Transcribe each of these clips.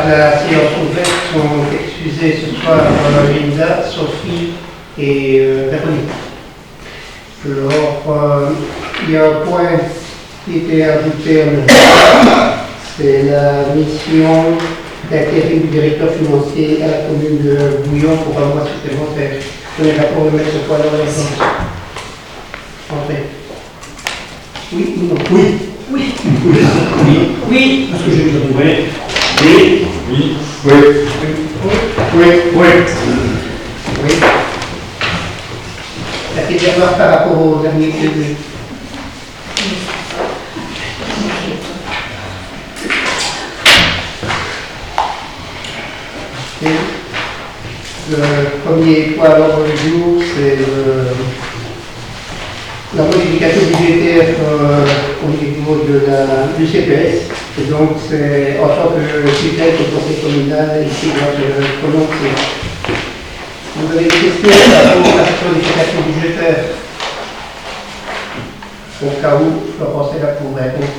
la séance ouverte sont excusées ce soir Linda, Sophie et Véronique. Alors, il y a un point qui était ajouté en agenda, c'est la mission d'intérim du directeur financier à la commune de Bouillon pour un mois supplémentaire. Je vais d'accord de mettre ce point dans la séance. En fait. Oui ou non? Oui. Oui. Oui. Oui. Parce que j'ai déjà trouvé. Oui. Oui. Oui. Oui. Oui. Oui. Ça fait des remarques par rapport au dernier TV. Le premier point à l'ordre du jour, c'est la modification budgétaire au niveau du CPS. Et donc, c'est en tant que tutelle du conseil communal ici doit se prononcer. Vous avez des questions par rapport à la modification budgétaire? Au cas où, Florence est là pour répondre.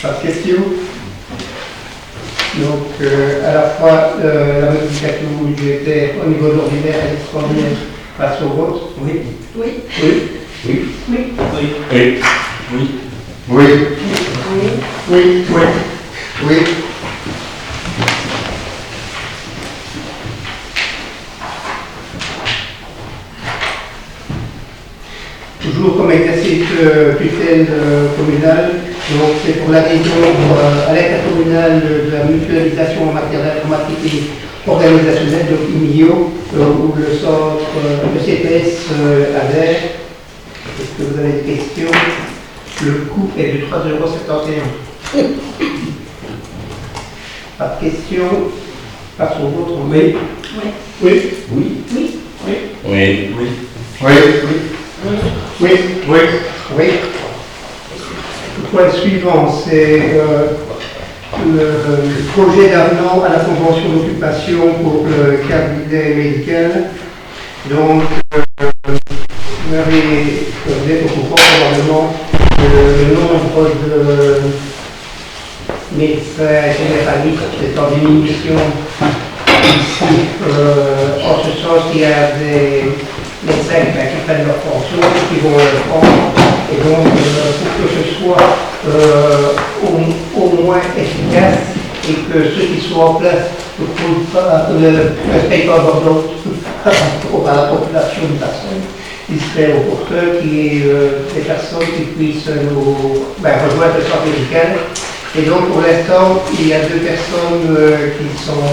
Pas de questions? Donc, à la fois la modification budgétaire au niveau de l'ordinaire et l'extraordinaire passe au vote. Oui. Oui. Oui. Oui. Oui. Oui. Oui. Oui. Oui. Oui. Oui. Oui. Toujours comme exercice tutelle communale, donc c'est pour l'adhésion à l'intercommunale de la mutualisation en matière d'informatique et organisationnelle de MIO, où le centre, le CPS adhère. Est-ce que vous avez des questions? Le coût est de 3,71 €. Pas de questions? Passons au vote. Oui. Oui. Oui. Oui. Oui. Oui. Oui. Oui. Oui. Oui. Oui. Oui. Le point suivant, c'est le projet d'avenant à la convention d'occupation pour le cabinet médical. Donc, vous êtes au courant probablement le nombre de médecins généralistes est en diminution ici. En ce sens, il y a des médecins qui prennent leur pension, qui vont le prendre. Et donc, pour que ce soit au moins efficace et que ceux qui sont en place ne payent pas d'ordre par rapport à la population de personnes, il serait opportun qu'il y ait des personnes qui puissent nous rejoindre le centre médical. Et donc, pour l'instant, il y a 2 personnes qui sont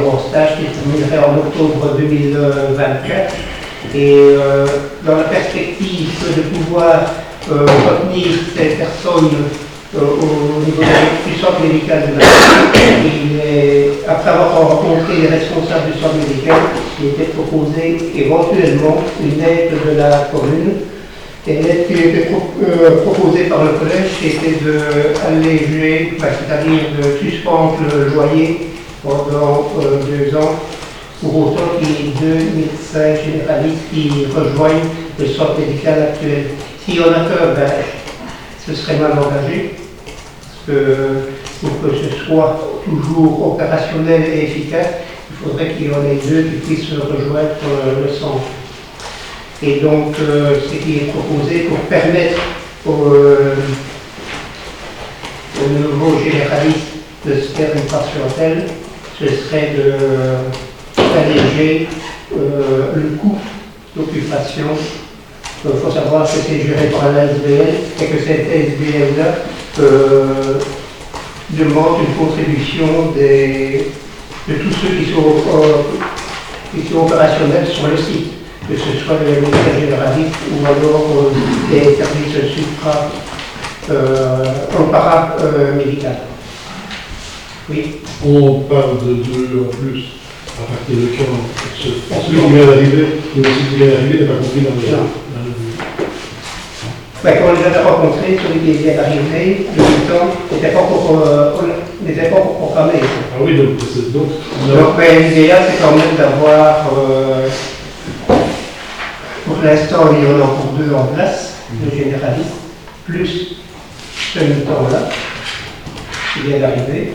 en stage, qui termineraient en octobre 2024. Et dans la perspective de pouvoir retenir ces personnes au niveau du centre médical de la après avoir rencontré les responsables du centre médical, il était proposé éventuellement une aide de la commune. Et l'aide qui était proposée par le collège, c'était d'alléger, c'est-à-dire de suspendre le loyer pendant 2 ans, pour autant qu'il y ait 2 médecins généralistes qui rejoignent le centre médical actuel. Si on a peur, ce serait mal engagé, parce que pour que ce soit toujours opérationnel et efficace, il faudrait qu'il y en ait 2 qui puissent rejoindre le centre. Et donc, ce qui est proposé pour permettre aux nouveaux généralistes de se faire une patientèle, ce serait d'alléger le coût d'occupation. Il faut savoir que c'est géré par la SBL et que cette SBL-là demande une contribution de tous ceux qui sont opérationnels sur le site, que ce soit les médecins généralistes ou alors des services paramédicaux. Oui. On parle de 2 en plus, à partir de quand celui qui vient d'arriver, le monsieur qui vient d'arriver n'est pas compris dans le quand on les avait rencontrés, celui qui vient d'arriver, le temps n'était pas encore programmé. Ah oui, donc c'est donc. L'idéal, c'est quand même d'avoir, pour l'instant, il y en a pour 2 en place, le généraliste, plus ce mi-temps-là. qui vient d'arriver.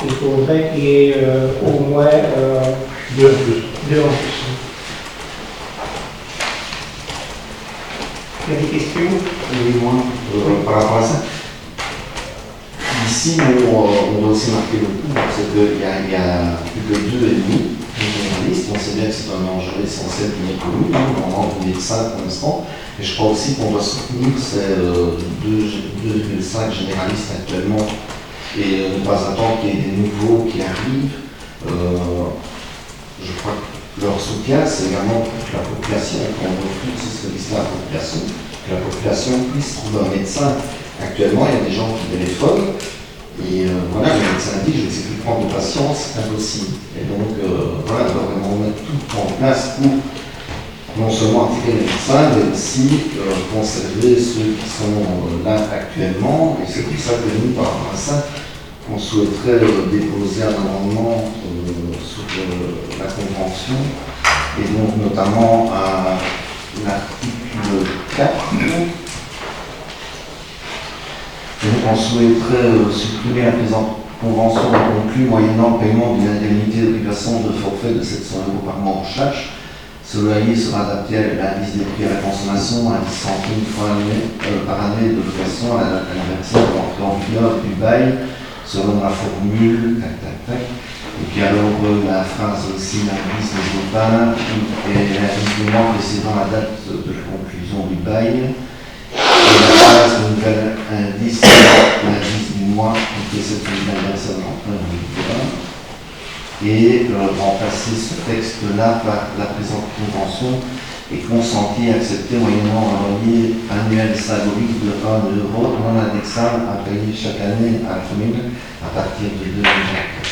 Il faudrait qu'il y ait au moins 2 en plus. 2 en plus. Il y a des questions? Oui, moi, par rapport à ça. Ici, on doit aussi marquer le coup, c'est qu'il y a plus que 2,5 généralistes. On sait bien que c'est un enjeu essentiel pour notre commune, on manque de médecins pour l'instant. Et je crois aussi qu'on doit soutenir ces 2,5 généralistes actuellement et ne pas attendre qu'il y ait des nouveaux qui arrivent. Je crois que leur soutien, c'est également pour la population, qu'on offre ce service-là à la population, que la population puisse trouver un médecin. Actuellement, il y a des gens qui téléphonent, et voilà, le médecin dit, je ne sais plus prendre de patients, c'est impossible. Et donc, voilà, on doit vraiment mettre tout en place pour non seulement attirer les médecins, mais aussi conserver ceux qui sont là actuellement. Et c'est pour ça que nous, par rapport à ça, on souhaiterait déposer un amendement sur la convention, et donc notamment à l'article 4. Et donc on souhaiterait supprimer la présente convention conclue moyennant le paiement d'une indemnité d'occupation de forfait de 700 € par mois en charge. Ce loyer sera adapté à l'indice des prix à la consommation, à 10 centimes par année de location à l'anniversaire de l'entrée en vigueur du bail, selon la formule, Et puis alors la phrase aussi, l'indice des repas et l'indice du mois précédant la date de la conclusion du bail. Et la phrase, le nouvel indice, l'indice du mois qui précède l'anniversaire de l'entrée en vigueur. Et remplacer ce texte-là par la présente convention et consenti à accepter moyennant un loyer annuel symbolique de 1 € non indexable à payer chaque année à la commune à partir de 2024.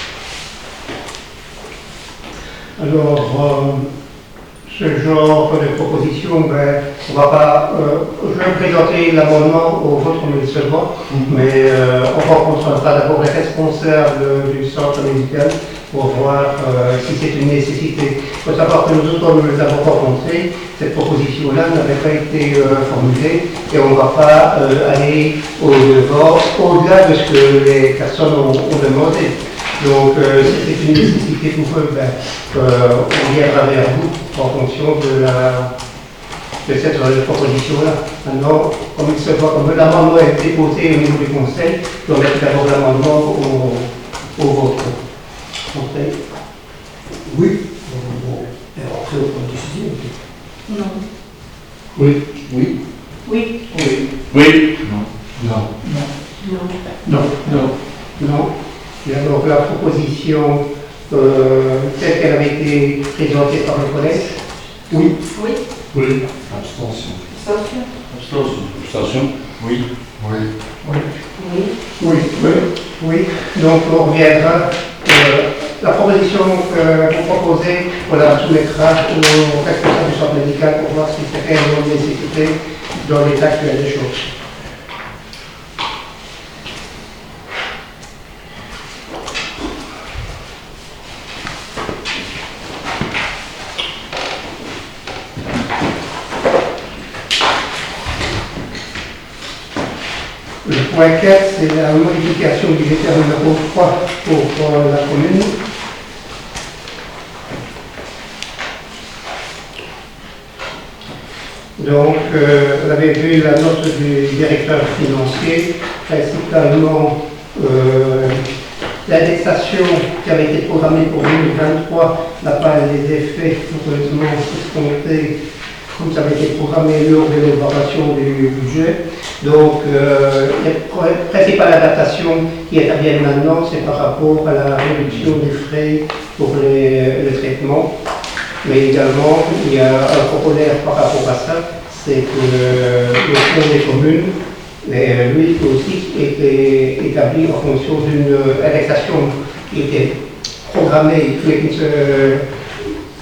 Alors, ce genre de proposition, on va pas. Je vais présenter l'amendement au vote comme il se voit, mais on rencontrera d'abord les responsables du centre médical pour voir si c'est une nécessité. Il faut savoir que nous autres, nous les avons rencontrés, cette proposition-là n'avait pas été formulée et on ne va pas aller au-delà de ce que les personnes ont demandé. Donc, si c'est une nécessité pour eux, on viendra vers vous en fonction de cette proposition-là. Maintenant, comme il se voit, comme l'amendement est déposé au niveau du Conseil, on va mettre d'abord l'amendement au vote. Conseil? Oui. Alors, après, on peut décider. Non. Oui. Oui. Oui. Oui. Oui. Non. Non. Non. Non. Non. Et alors, la proposition telle qu'elle avait été présentée par le collège? Oui. Oui. Oui. Abstention. Abstention. Abstention. Abstention. Oui. Oui. Oui. Oui. Oui. Oui. Oui. Donc, on reviendra. La proposition que vous proposez, on la soumettra au responsable du centre médical pour voir si c'est réellement une nécessité dans l'état actuel des choses. Le point 4, c'est la modification budgétaire numéro 3 pour la commune. Donc, vous avez vu la note du directeur financier, principalement l'indexation qui avait été programmée pour 2023 n'a pas les effets heureusement escomptés comme ça avait été programmé lors de l'élaboration du budget. Donc, la principale adaptation qui intervient maintenant, c'est par rapport à la réduction des frais pour le traitement. Mais également, il y a un corollaire par rapport à ça, c'est que le fonds des communes, lui aussi, était établi en fonction d'une indexation qui était programmée, qui ne se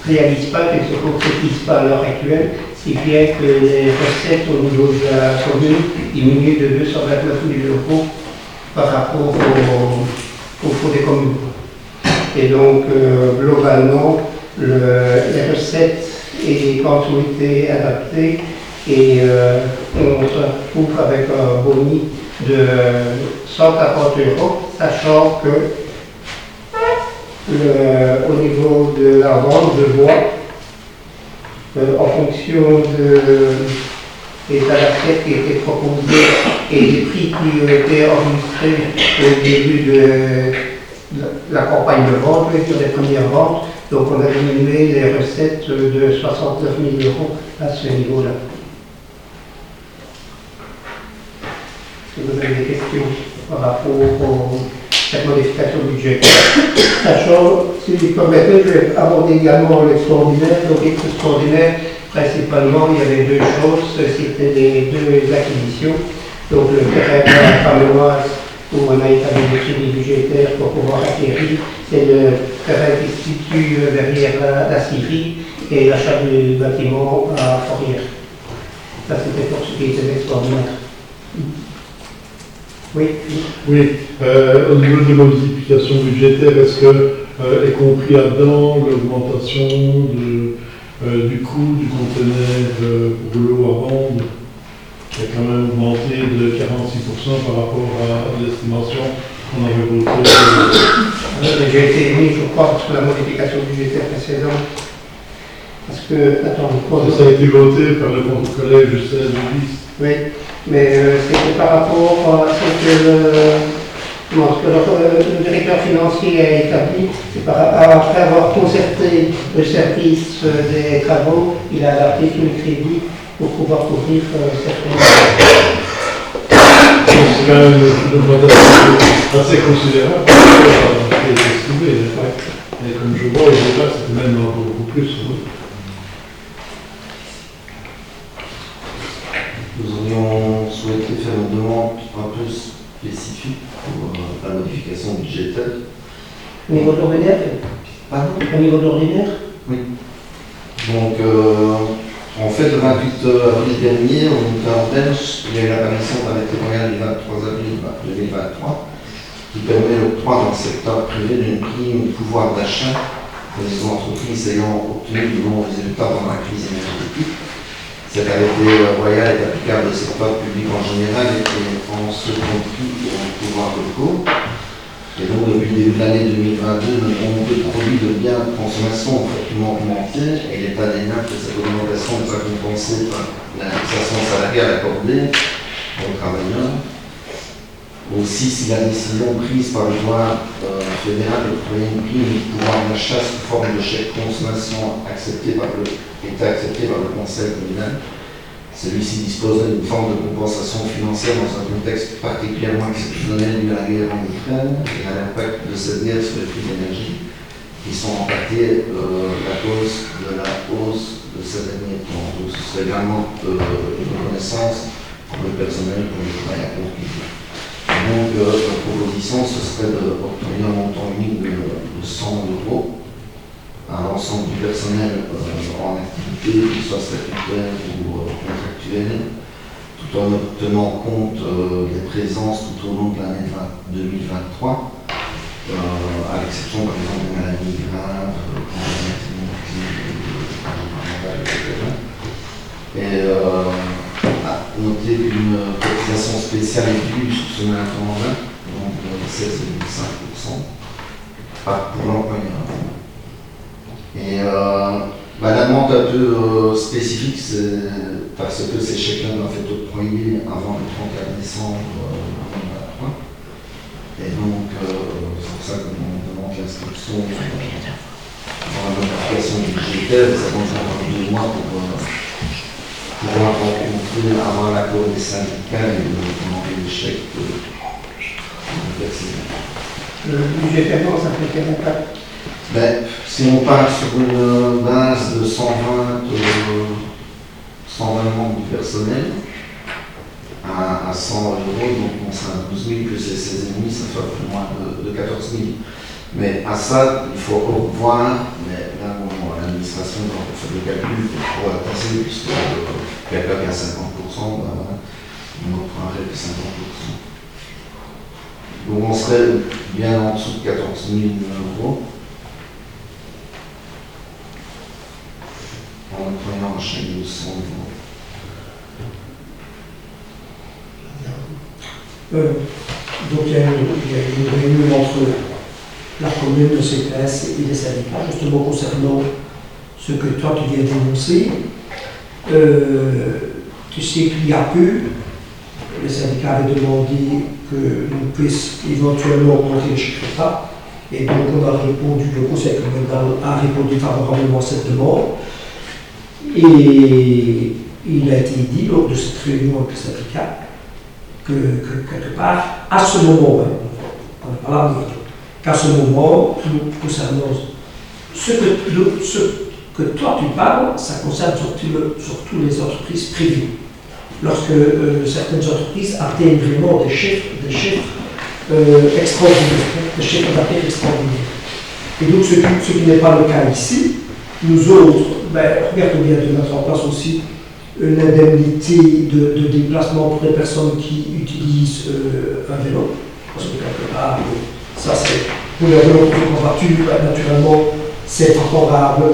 réalise pas, qui ne se concrétise pas à l'heure actuelle, si bien que les recettes au niveau de la commune diminuent de 229 000 € par rapport au fonds des communes. Et donc, globalement, les recettes, et quand ont été adaptées, et on se retrouve avec un boni de 140 €, sachant que au niveau de la vente de bois, en fonction des assiette qui étaient proposées et des prix qui étaient enregistrés au début de la campagne de vente, sur les premières ventes, donc on a diminué les recettes de 69 000 € à ce niveau-là. Si vous avez des questions par rapport à cette modification budgétaire, sachant, si vous permettez, je vais aborder également l'extraordinaire. Donc l'extraordinaire, principalement, il y avait deux choses, c'était les deux acquisitions. Donc le terrain de la Palmoise, où on a établi le suivi budgétaire pour pouvoir acquérir, c'est le terrain qui se situe derrière la scierie et l'achat du bâtiment à Fourrière. Ça c'était pour ce qui était l'extraordinaire. Oui. Oui, au niveau de modification budgétaire, est-ce que est compris là-dedans l'augmentation du coût du conteneur pour l'eau à vendre, qui a quand même augmenté de 46% par rapport à l'estimation qu'on avait votée? J'ai été émis, je crois, parce que la modification budgétaire précédente. Parce que, attends, ça a été voté par le collège de 16 oui, mais c'était par rapport à ce que le directeur financier a établi. C'est après avoir concerté le service des travaux, il a adapté tous les crédits pour pouvoir couvrir certaines. C'est quand même une augmentation assez considérable par rapport à ce qui a été estimé. Et comme je vois, au départ, c'était même beaucoup plus. Nous aurions souhaité faire une demande un peu spécifique pour la modification budgétaire. Au niveau de l'ordinaire? Pardon? Au niveau de l'ordinaire? Oui. Donc, en fait, le 28 avril dernier, au unité en Belge, il y a eu l'apparition d'un arrêté royal du 23 avril 2023 qui permet l'octroi dans le secteur privé d'une prime de pouvoir d'achat pour les entreprises ayant obtenu de bons résultats dans la crise énergétique. Cet arrêté royal est applicable au secteur public en général et en ce compris aux pouvoirs locaux. Et donc, depuis le début de l'année 2022, le nombre de produits de biens de consommation ont fortement augmenté et l'état des nappes de cette augmentation n'est pas compensée par l'indexation salariale accordée aux travailleurs. Aussi, si la décision prise par le pouvoir fédéral d'octroyer une prime de pouvoir d'achat sous forme de chèque consommation était accepté par le conseil communal, celui-ci disposerait d'une forme de compensation financière dans un contexte particulièrement exceptionnel dû à la guerre en Ukraine et à l'impact de cette guerre sur les prix d'énergie, qui sont en partie la cause de la hausse de ces derniers temps. Donc, ce serait également une reconnaissance pour le personnel pour le travail accompli. Donc, la proposition, ce serait d'obtenir un montant unique de 100 € à l'ensemble du personnel en activité, qu'il soit statutaire ou contractuel, tout en tenant compte des présences tout au long de l'année 2023, à l'exception par exemple des maladies graves, etc. Et à noter qu'une cotisation spéciale est due sur ce montant-là, donc 16,5% pour l'employeur. Et la demande un peu spécifique, c'est parce que ces chèques-là doivent être octroyés avant le 31 décembre 2023. Et donc, c'est pour ça qu'on demande l'inscription dans la modification budgétaire. Ça compte avoir 2 mois pour pouvoir rencontrer avant l'accord des syndicats et de demander les chèques Le budgétairement, ça fait quel impact? Si on part sur une base de 120 membres du personnel à 100 €, donc on sera à 12 000 plus les 16,5, ça fait un peu moins de 14 000. Mais à ça, il faut revoir, mais là, l'administration doit faire le calcul pour pouvoir passer, puisque quelqu'un qui a 50%, on obtiendrait que 50%. Donc on serait bien en dessous de 14 000 €. En employant un chèque de 100 €. Donc il y a une réunion entre la commune, le CPS et les syndicats, justement concernant ce que toi tu viens d'énoncer. Tu sais qu'il y a peu, les syndicats avaient demandé que l'on puisse éventuellement augmenter le chèque repas. Et donc on a répondu, le conseil communal a répondu favorablement à cette demande. Et il a été dit lors de cette réunion avec le syndicat que quelque part, à ce moment, on n'est pas là, qu'à ce moment, concernant ce que toi tu parles, ça concerne surtout les entreprises privées. Lorsque certaines entreprises atteignent vraiment des chiffres extraordinaires, des chiffres d'affaires extraordinaires. Et donc ce qui n'est pas le cas ici, nous autres, regardons bien de mettre en place aussi une indemnité de déplacement pour les personnes qui utilisent un vélo. Parce que quelque part, ça c'est pour les vélos en voiture, naturellement, c'est favorable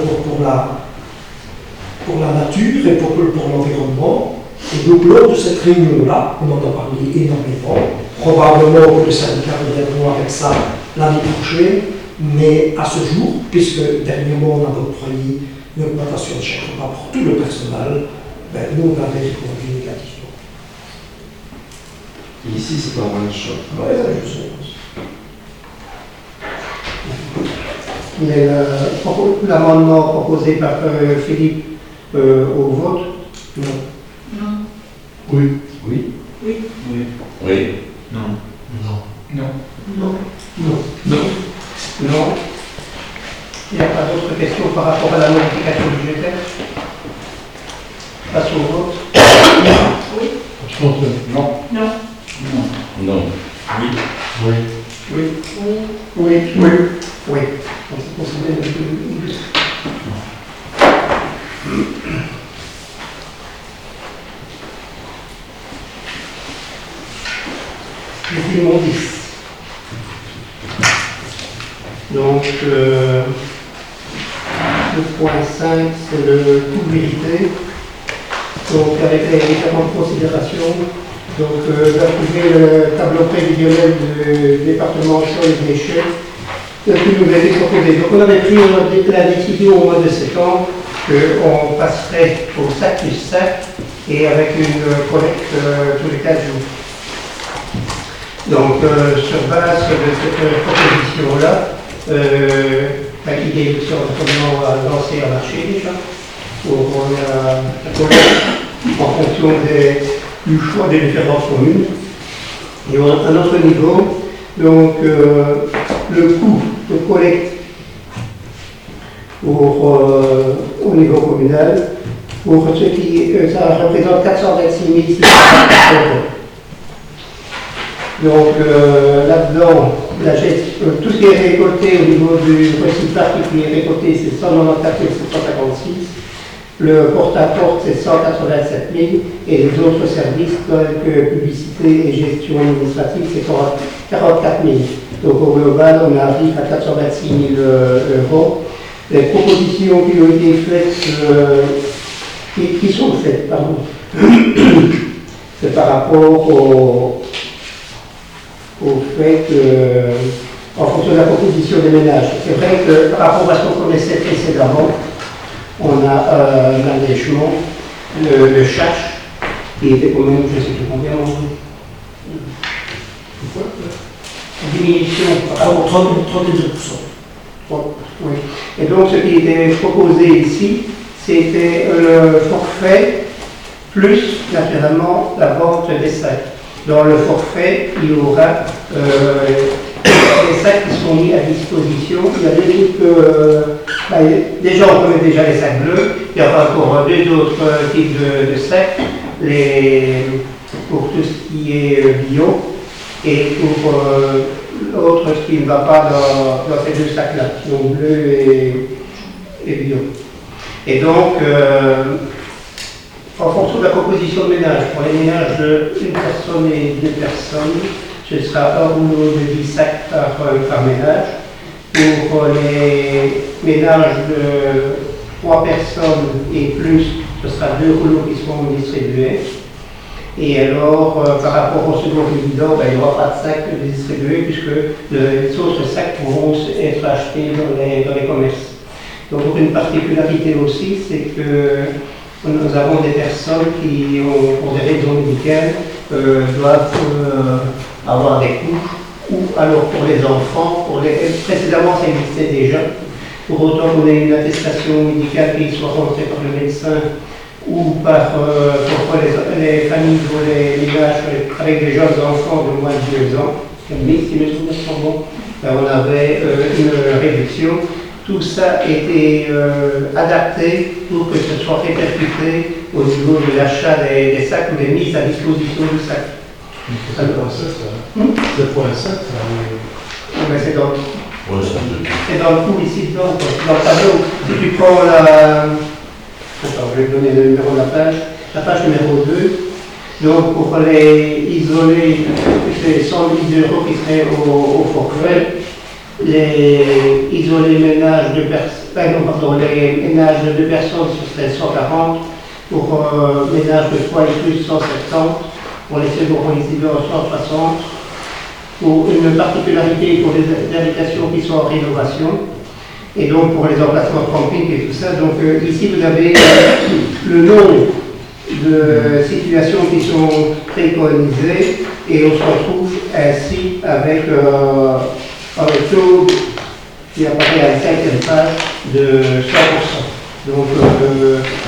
pour la nature et pour l'environnement. Et donc lors de cette réunion-là, on en a parlé énormément. Probablement que le syndicat reviendra avec ça l'année prochaine, mais à ce jour, puisque dernièrement on a octroyé une augmentation de chèque repas pour tout le personnel, nous on avait répondu négativement. Ici, c'est pas un choc. Oui, je sais. Mais l'amendement proposé par Philippe au vote, non. Non. Oui. Oui. Oui. Oui. Oui. Non. Non. Non. Non. Non. Il n'y a pas d'autres questions par rapport à la modification budgétaire? Passe au vote. Oui. Abstention. Non. Non. Non. Oui. Oui. Oui. Oui. Oui. Oui. Oui. On se considère que... Le film 10. Donc, le point 5, c'est le coût de vérité. Donc, avec les différentes considérations, donc, d'approuver le tableau prévisionnel du département sur les déchets, qui nous a été proposé. Donc, on avait pris la décision au mois de septembre qu'on passerait au sac plus sac et avec une collecte tous les 4 jours. Donc, sur base de cette proposition-là, l'idée sur comment lancer un marché déjà pour la collecte en fonction du choix des différentes communes. Et à un autre niveau, donc le coût de collecte au niveau communal, pour ce qui ça représente 426 600 euros. Donc là-dedans, tout ce qui est récolté au niveau du recyclage qui est récolté, c'est 194 756. Le porte-à-porte, c'est 187 000. Et les autres services, tels que publicité et gestion administrative, c'est 44 000. Donc au global, on arrive à 426 000 euros. Les propositions qui ont été faites, qui sont faites, pardon, c'est par rapport au fait en fonction de la composition des ménages. C'est vrai que par rapport à ce qu'on connaissait précédemment, on a un allègement, le charge, qui était quand même, je ne sais plus combien, diminution par rapport à 32%. Oui. Et donc ce qui était proposé ici, c'était le forfait plus naturellement la vente des sacs. Dans le forfait, il y aura des sacs qui sont mis à disposition. Il y a des trucs, déjà on connaît déjà les sacs bleus, il y aura encore deux autres types de sacs, pour tout ce qui est bio et pour l'autre ce qui ne va pas dans ces deux sacs-là, qui sont bleus et bio. Et donc, en fonction de la composition de ménage, pour les ménages d'une personne et 2 personnes, ce sera un rouleau de 10 sacs par ménage. Pour les ménages de 3 personnes et plus, ce sera 2 rouleaux qui seront distribués. Et alors, par rapport au second résident, ben, il n'y aura pas de sacs distribués puisque les autres sacs pourront être achetés dans les commerces. Donc, une particularité aussi, c'est que nous avons des personnes qui, pour des raisons médicales, doivent avoir des couches, ou alors pour les enfants, précédemment ça existait déjà, pour autant qu'on ait une attestation médicale qui soit rentrée par le médecin ou par pour les familles ou les ménages avec des jeunes enfants de moins de 2 ans, mais si mes souvenirs sont bons, ben, on avait une réduction. Tout ça était adapté pour que ce soit répercuté au niveau de l'achat des sacs ou des mises à disposition du sac. C'est 7.7, C'est dans, Ouais, ça peut. c'est dans le coup ici, dedans, dans le tableau. Si tu prends la... Attends, je vais te donner le numéro de la page numéro 2. Donc pour les isolés, c'est 100 000 € qui seraient au forfait. Les isolés ménages de les ménages de 2 personnes, ce serait 140. Pour ménages de 3 et plus, 170. Pour les seconds résidents, 160. Pour une particularité pour les habitations qui sont en rénovation. Et donc pour les emplacements de camping et tout ça. Donc ici vous avez le nombre de situations qui sont préconisées et on se retrouve ainsi avec un taux qui apparaît à la 5e page de 100%. Donc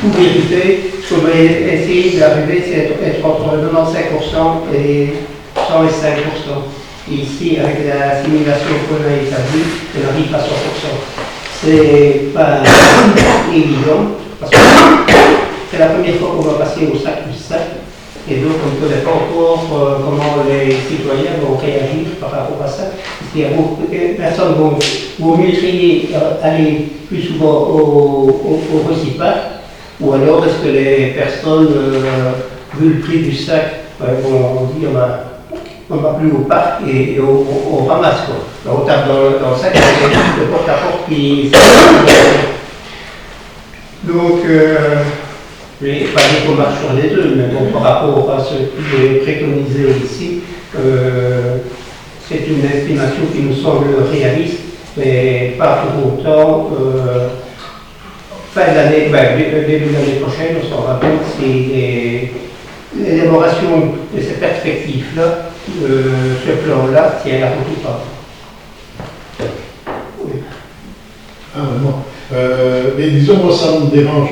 pour vérité, ce qu'on va essayer d'arriver, c'est être entre 95% et 105%. Ici, avec la simulation qu'on a établie, on arrive à 100%. C'est pas évident, parce que c'est la première fois qu'on va passer au sac du sac, et donc on ne connaît pas encore comment les citoyens vont réagir par rapport à ça. Parce qu'il y a beaucoup de personnes qui vont mieux trier, aller plus souvent au recyclage, ou alors est-ce que les personnes, vu le prix du sac, vont dire on va plus au parc et on ramasse quoi. Donc, on tape dans le sac, c'est le porte-à-porte qui... Donc, je ne vais pas dire qu'on marche sur les deux, mais bon, par rapport à ce qui est préconisé ici, c'est une estimation qui nous semble réaliste, mais pas pour autant. Fin d'année, début de l'année prochaine, on s'en rend compte si l'élaboration de ces perspectives-là, ce plan-là, tient la route ou pas. Oui. Ah, non. Mais disons, moi, ça me dérange.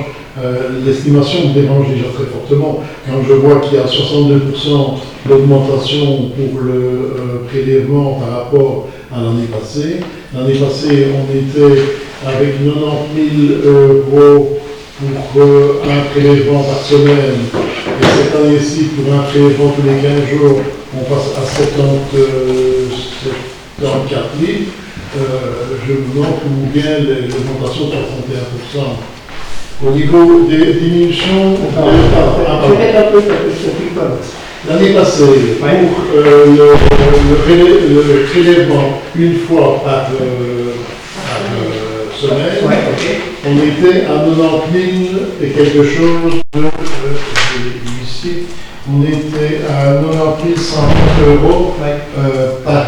L'estimation me dérange déjà très fortement. Quand je vois qu'il y a 62% d'augmentation pour le prélèvement par rapport à l'année passée. L'année passée, on était avec 90 000 € pour un prélèvement par semaine. Et cette année-ci, pour un prélèvement tous les 15 jours, on passe à 74 000. Je me demande où vient l'augmentation de 61%. Au niveau des diminutions, Je vais un peu parce que je ne suis pas. l'année passée, pour le prélèvement une fois par semaine, on était à 90 000 et quelque chose de, ici, on était à 90 130 € par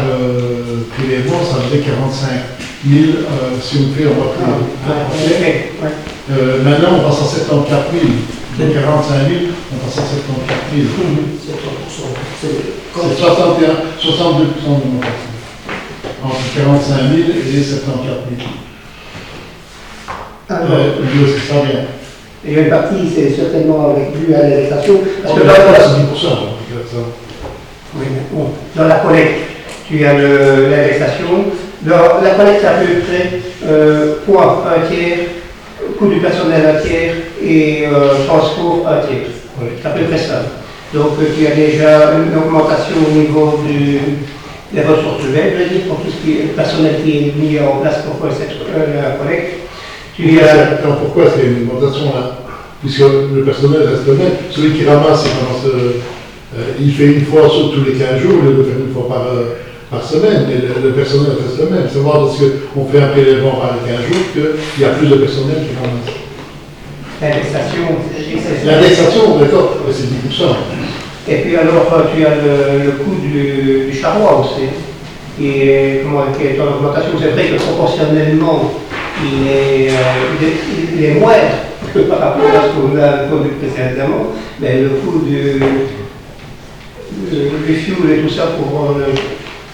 prélèvement, ça faisait 45 000 si on fait en maintenant, on passe à 74 000. De 45 000, on passe à 74 000. C'est 62% d'augmentation. Entre 45 000 et 74 000. C'est ça bien. Et une partie, c'est certainement dû à l'indexation. Parce que c'est 10%. Oui, bon, dans la collecte, tu as l'indexation. Dans la collecte, c'est à peu près poids, un tiers, coût du personnel un tiers et transport un tiers. Oui. C'est à peu près ça. Donc tu as déjà une augmentation au niveau des ressources humaines, je veux dire, pour tout ce qui est le personnel qui est mis en place pour la collecte. Pourquoi est-ce qu'il y a une augmentation là? Puisque le personnel reste le même. Celui qui ramasse, il fait une fois tous les 15 jours, il le fait une fois par semaine, mais le personnel reste le même. C'est voir parce qu'on fait un prélèvement par 15 jours qu'il y a plus de personnel qui ramasse. L'indexation, L'indexation, d'accord, c'est 10%. Et puis alors, tu as le coût du charroi aussi, qui est en augmentation. C'est vrai que proportionnellement, il est moindre que par rapport à ce qu'on a connu précédemment, mais le coût du fuel et tout ça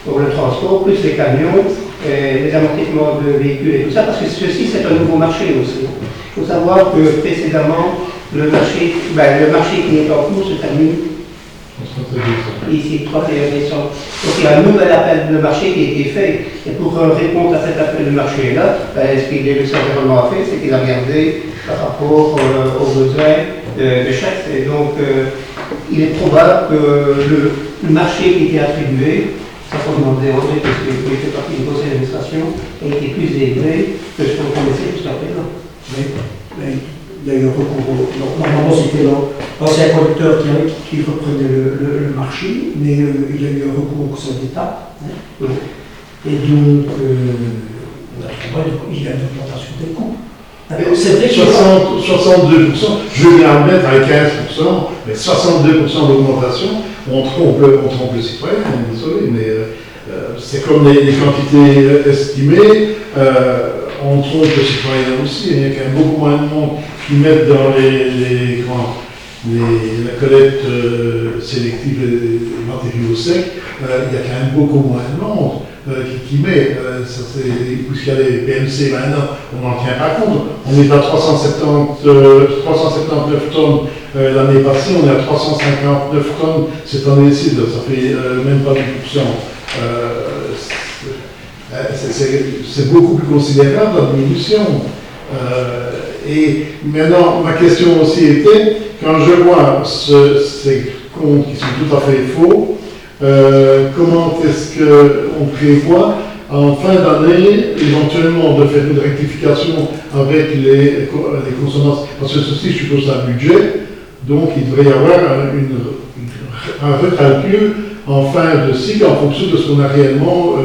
pour le transport, plus les camions, les amortissements de véhicules et tout ça, parce que ceci c'est un nouveau marché aussi. Il faut savoir que précédemment, le marché qui est en cours se termine ici, 31 décembre. Donc il y a un nouvel appel de marché qui a été fait. Et pour répondre à cet appel de marché-là, ce qu'il est le environnement a fait, c'est qu'il a regardé par rapport aux besoins de chaque. Et donc il est probable que le marché qui était attribué, ça faut demander à André, parce qu'il fait partie du conseil d'administration, a été plus élevé que ce qu'on connaissait jusqu'à présent. Mais il y a eu un recours. Normalement, c'était l'ancien producteur qui reprenait le marché, mais il y a eu un recours au Conseil d'État. Hein. Et donc, il y a une augmentation des coûts. C'est vrai que 62%, je vais bien mettre à 15%, mais 62% d'augmentation, on trompe le citoyen, désolé, mais c'est comme les quantités estimées, on trompe le citoyen aussi, il y a quand même beaucoup moins de monde qui mettent dans la collecte sélective des matériaux secs, il y a quand même beaucoup moins de monde qui met, puisqu'il y a les PMC maintenant, on n'en tient pas compte. On est à 379 tonnes l'année passée, on est à 359 tonnes cette année-ci, ça fait même pas 10%. C'est beaucoup plus considérable la diminution. Et maintenant, ma question aussi était, quand je vois ces comptes qui sont tout à fait faux, comment est-ce qu'on prévoit en fin d'année éventuellement de faire une rectification avec les consonances? Parce que ceci, je suppose, c'est un budget, donc il devrait y avoir un recalcul en fin de cycle en fonction de ce qu'on a réellement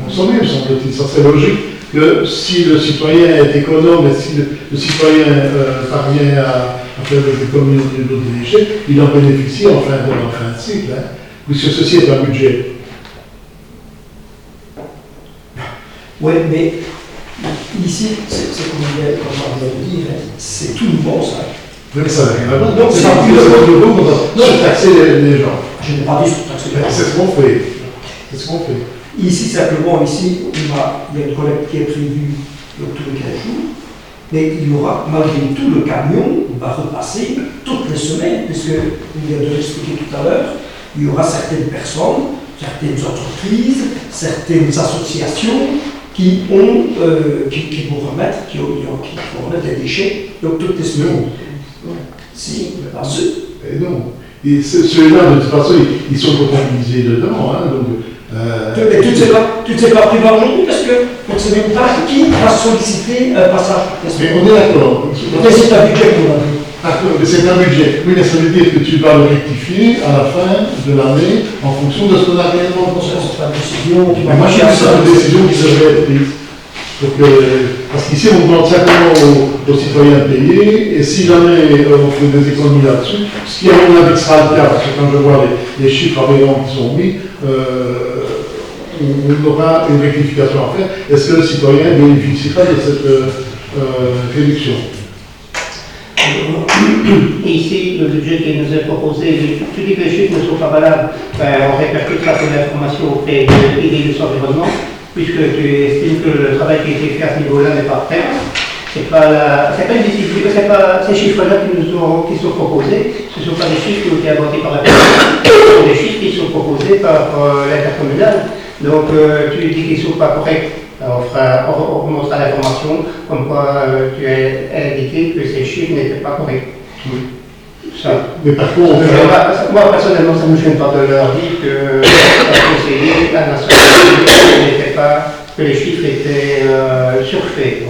consommé, me semble-t-il. Ça serait logique que si le citoyen est économe et si le citoyen parvient à faire des économies au niveau des déchets, il en bénéficie en fin de cycle, hein, puisque ceci est un budget. Oui, mais ici, c'est comme on vient de dire, c'est tout nouveau ça. Oui, mais ça n'a rien à voir. Donc, c'est pas plus nouveau qu'on va surtaxer les gens. Je n'ai pas dit surtaxer les gens. C'est ce qu'on fait. C'est ce qu'on fait. Ici, simplement, il y a une collecte qui est prévue tous les 15 jours, mais il y aura, malgré tout, le camion va repasser toutes les semaines, puisque, on vient de l'expliquer tout à l'heure, il y aura certaines personnes, certaines entreprises, certaines associations qui vont remettre des déchets, donc toutes les semaines. Si, pas ceux. Et non. Et ceux-là, de toute façon, ils sont comptabilisés dedans, hein, donc. Mais tu ne sais pas prévoir aujourd'hui parce qu'on ne sait même pas qui va solliciter un passage. Mais on est d'accord. Mais c'est un budget qu'on a vu. Mais c'est un budget. Oui, mais ça veut dire que tu vas le rectifier à la fin de l'année en fonction de ce qu'on a réellement consommé. C'est pas une décision. Mais moi, je pense que c'est une décision qui devrait être prise. Parce qu'ici, on demande simplement aux citoyens de payer, et si jamais on fait des économies là-dessus, ce qui à mon avis sera le cas, parce que quand je vois les chiffres aberrants qui sont mis, on aura une rectification à faire. Est-ce que le citoyen bénéficiera de cette réduction? Et ici, le budget qui nous est proposé, tous les chiffres ne sont pas valables. On répercute la information auprès de son environnement, puisque tu estimes que le travail qui a été fait à ce niveau-là n'est pas fait. C'est pas une décision, c'est pas ces chiffres-là qui sont proposés, ce ne sont pas des chiffres qui ont été inventés par la personne, ce sont des chiffres qui sont proposés par l'intercommunal. Donc tu dis qu'ils ne sont pas corrects. On remontera l'information comme quoi tu as indiqué que ces chiffres n'étaient pas corrects. Oui. Ça. Mais par contre, moi personnellement, ça ne me gêne pas de leur dire que la conseiller, la nationalité n'était pas, que les chiffres étaient surfaits.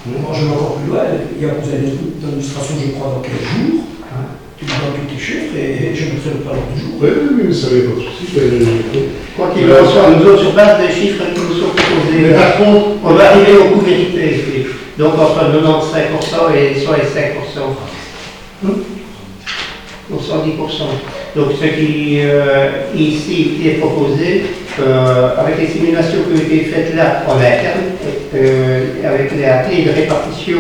Moi, je vais encore plus loin. Il y a un conseil d'administration, je crois, dans 15 jours. Tu me donnes tous tes chiffres et je mettrai le plan du jour. oui, mais ça n'est pas de souci. Quoi qu'il en soit, nous autres, sur base des chiffres qui nous sont proposés, Mais par contre, on va arriver au coût vérité. Donc entre 95% et 65%. Donc pour 110%. Donc ce qui ici est proposé, avec les simulations qui ont été faites là en interne, avec la clé de répartition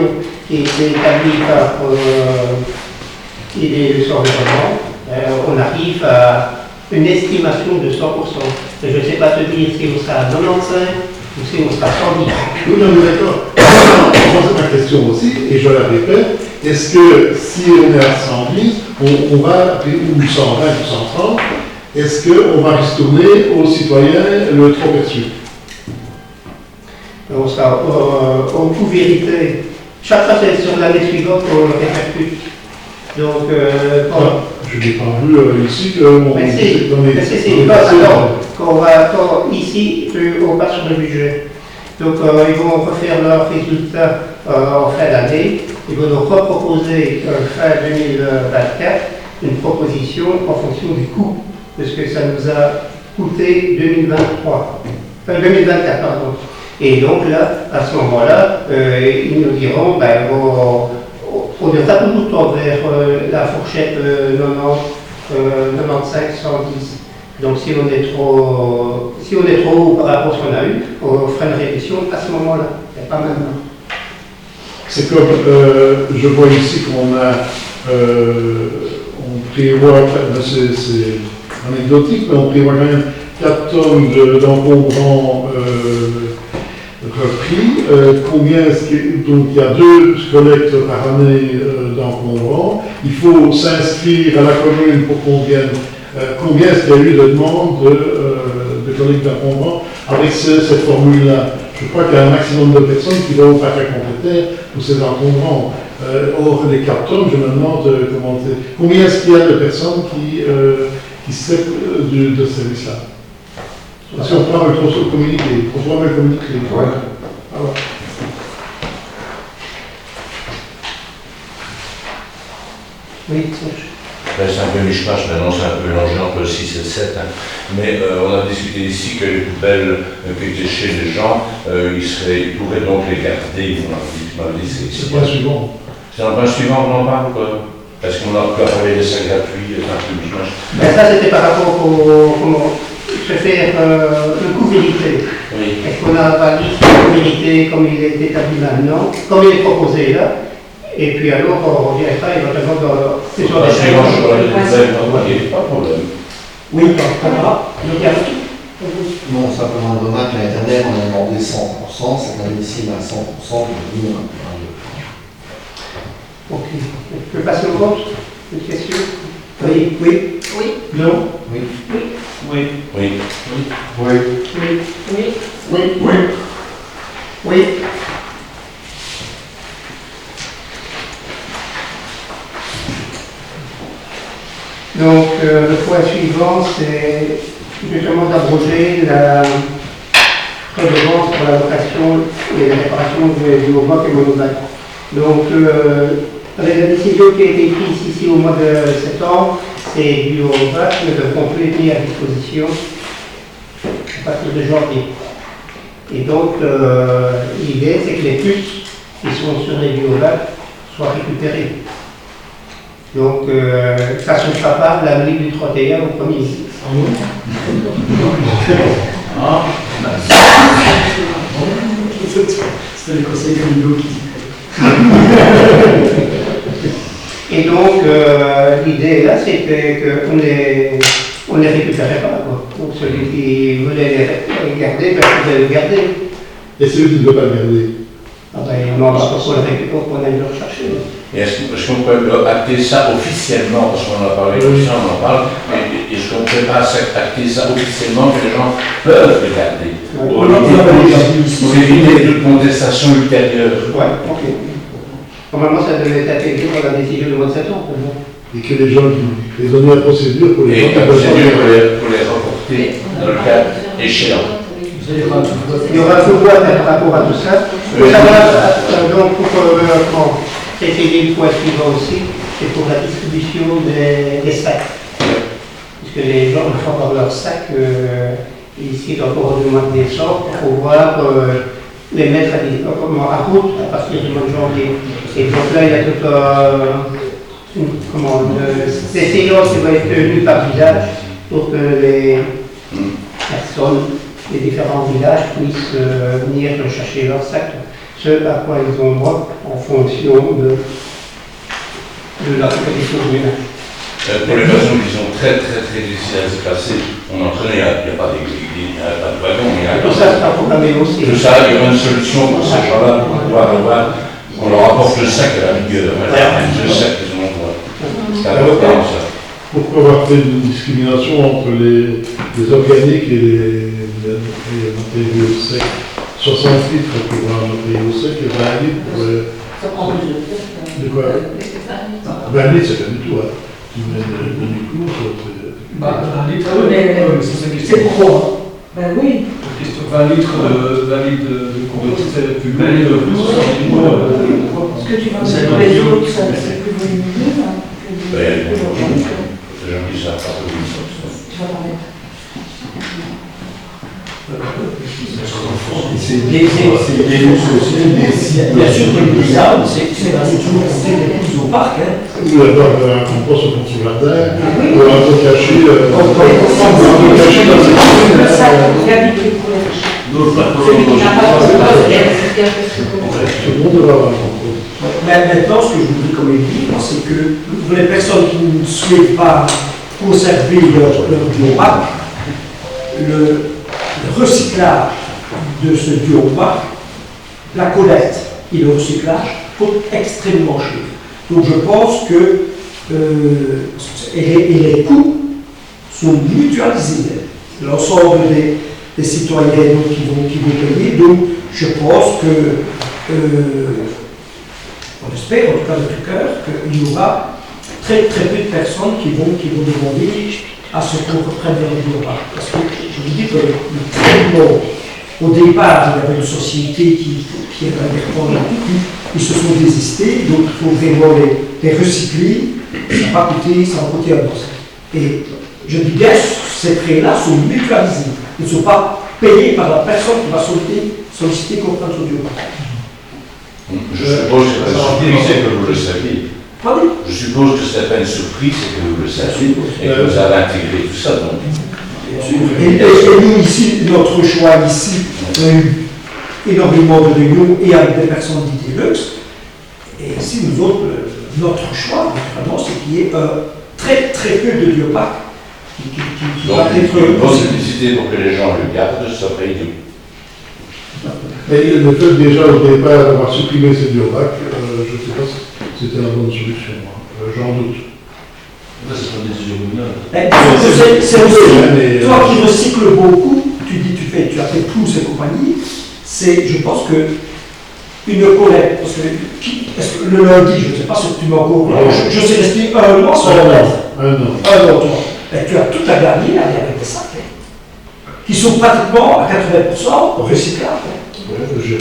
qui a été établie par le environnement, on arrive à une estimation de 100%. Et je ne sais pas te dire si on sera à 95 ou si on sera à 110. Oui, non, mais d'accord. Moi, c'est ma question aussi, et je la répète. Est-ce que si on est à 110, on va, ou 120 ou 130, est-ce qu'on va ristourner aux citoyens le trop perçu? On sera au coût vérité. Chaque fois, c'est sur l'année suivante qu'on le répercute. Donc, je n'ai pas vu ici qu'on mais c'est quand ici, on passe sur le budget. Donc, ils vont refaire leurs résultats en fin d'année. Ils vont nous reproposer fin 2024 une proposition en fonction du coût de ce que ça nous a coûté 2024, pardon. Et donc là, à ce moment-là, ils nous diront, ben, on devra toujours tendre vers la fourchette 95, 110. Donc si on est trop haut par rapport à ce qu'on a eu, on fera une révision à ce moment-là, et pas maintenant. C'est comme, je vois ici qu'on a, on prévoit, c'est anecdotique, mais on prévoit quand même 4 tonnes d'encombrants repris. Combien est-ce que, donc il y a 2 collectes par année d'encombrants. Il faut s'inscrire à la commune pour qu'on vienne. Combien est-ce qu'il y a eu de demandes de collecte d'encombrants avec cette formule-là? Je crois qu'il y a un maximum de personnes qui vont faire compléter pour ces encombrants. Or, les 4 tonnes, je me demande combien est-ce qu'il y a de personnes qui seraient de ce service-là. Si on prend le communiqué, on voit même le communiqué. Ouais. Alors. Oui, C'est un peu mishmash, maintenant c'est un peu mélangé entre 6 et 7. Hein. Mais on a discuté ici que les poubelles qui étaient chez les gens, ils pourraient donc les garder. On a dit, c'est pas suivant. C'est un point suivant qu'on en parle, quoi. Est-ce qu'on a pu avoir des sacs gratuits, c'est un peu mishmash. Ben ça, c'était par rapport au se faire le coût vérité. Oui. Est-ce qu'on a validé le coût vérité comme il est établi maintenant, comme il est proposé là? Et puis alors, on reviendra éventuellement dans C'est sur les suivants, je parlais des poubelles, pas de problème. Oui, pas. Non, simplement le dommage, l'année dernière, on a demandé 100%, cette année ici, on a 100%, le minimum. Ok. Je peux passer au vote? Une question? Oui. Oui. Non? Oui. Oui. Oui. Oui. Oui. Oui. Oui. Oui. Oui. Oui. Donc, le point suivant, c'est justement d'abroger la redevance pour la location et la réparation du haut-bloc et monovac. Donc, avec la décision qui a été prise ici au mois de septembre, c'est du haut-bloc, nous devrons plus être mis à disposition à partir de janvier. Et donc, l'idée, c'est que les puces qui sont sur les bio-blocs soient récupérées. Donc, ça ne sera pas la nuit du 31 au 1er. C'était le conseil communaux qui dit. Et donc, l'idée là, c'était qu'on ne les récupérait pas. Quoi. Donc, celui qui voulait les garder, ben, il pouvait les garder. Et celui qui ne veut pas le garder? Ah ben, on n'en va pas pour le récupérer, on aille le rechercher. Et est-ce qu'on peut acter ça officiellement, parce qu'on en a parlé, on en parle, et est-ce qu'on ne peut pas acter ça officiellement que les gens peuvent le garder pour éviter toute contestation ultérieure? Ouais, ok. Normalement, ça devait être intégré dans la décision du mois de septembre. Et que les gens, les donner la procédure pour les Et gens la qui peuvent procédure pas. pour les reporter dans le cadre échéant. Il y aura tout vote par rapport à tout ça. Oui. Ça va, donc, pour préciser le point suivant aussi, c'est pour la distribution des sacs. Puisque les gens vont avoir leurs sacs ici, encore au mois de décembre, pour pouvoir les mettre à route à partir du mois de janvier. Et donc là, il y a toute des séances qui vont être tenues par village pour que les personnes des différents villages puissent venir chercher leurs sacs, ce à quoi ils ont droit en fonction de la compétition du ménage. Pour les personnes qui sont très difficiles à se placer, on entraîne, il n'y a pas de wagon, mais il y a Tout ça sera programmé aussi. tout ça, il y aura une solution pour ces gens-là pour pouvoir avoir, on leur apporte le sac à la rigueur, le sac qu'ils ont droit. C'est important ça. Pourquoi avoir fait une discrimination entre les organiques et les matériaux secs? 60 litres pour un matériau sec et 20 litres pour Ça prend plus de temps. de quoi? 20 litres, c'est pas du tout. Hein. Tu mets du coup, C'est pourquoi? Ben oui. 20 litres de compétition plus belle, plus 60 litres. Parce que tu vas mettre les autres, c'est plus volumineux. Les gens qui savent pas trop Tu vas pas mettre. C'est des bien sûr que les arbres, c'est toujours plus au parc. ou avoir un compost au fond du jardin, ou un peu caché dans Celui qui n'a pas de tout le monde doit avoir un compost. Mais maintenant, ce que je vous dis comme évident, c'est que pour les personnes qui ne souhaitent pas conserver leur biomasse, le recyclage de ce biomasse, la collecte et le recyclage coûtent extrêmement cher. Donc je pense que et les coûts sont mutualisés. L'ensemble des citoyens qui vont payer. Donc je pense que on espère, en tout cas de tout cœur, qu'il y aura très peu de personnes qui vont demander à ce qu'on reprenne leur biomasse. Parce que je vous dis que le traitement, au départ, il y avait une société qui avait des reprendre ils se sont désistés, donc il faut vraiment les recycler, ça va coûter un bon. Et je dis bien, ces frais-là sont mutualisés, ils ne sont pas payés par la personne qui va solliciter qu'on prenne son biomasse. Je suppose que c'est pas une surprise, c'est que vous le saviez. Pardon? Je suppose que c'est pas une surprise, c'est que vous le saviez et que vous avez intégré tout ça. Donc. Et nous ici, notre choix ici, on a eu énormément de réunions et avec des personnes d'Idelux. Et ici, nous autres, notre choix, vraiment, c'est qu'il y ait très peu de bioparc qui Donc, va être une possibilité pour que les gens le gardent, ça serait idiot. Mais le fait déjà au départ d'avoir supprimé ces biobacs, je ne sais pas si c'était la bonne solution. J'en doute. C'est pas une décision minable. C'est aussi, toi qui recycles beaucoup, tu as fait plus et compagnie, je pense que une collecte, parce que le lundi, je ne sais pas si tu m'as encore, je suis resté un mois sur la lettre. Un an. Toi. Et tu as tout à gagner avec des sacs, qui sont pratiquement à 80% recyclables. Ouais,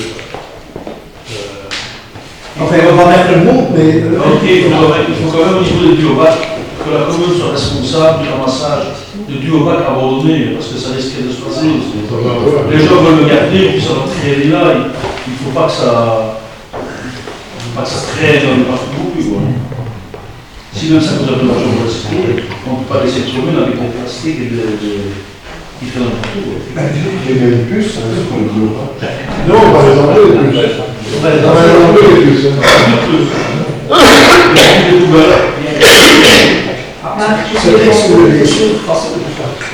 Enfin, on va mettre le mot, mais... Ok, il faut quand même au niveau des biobacs que la commune soit responsable du ramassage de biobacs abandonnés, parce que ça risque de se passer. Les gens veulent le garder, puis ça va traîner là. Il ne faut pas que ça traîne partout non plus. Si même ça coûte un peu d'argent pour recycler, on ne peut pas laisser le commune avec des plastiques et qui traînent partout. Il y a une puce, c'est pour le biobac. Non, on va les enlever les puces. On va les enlever les puces.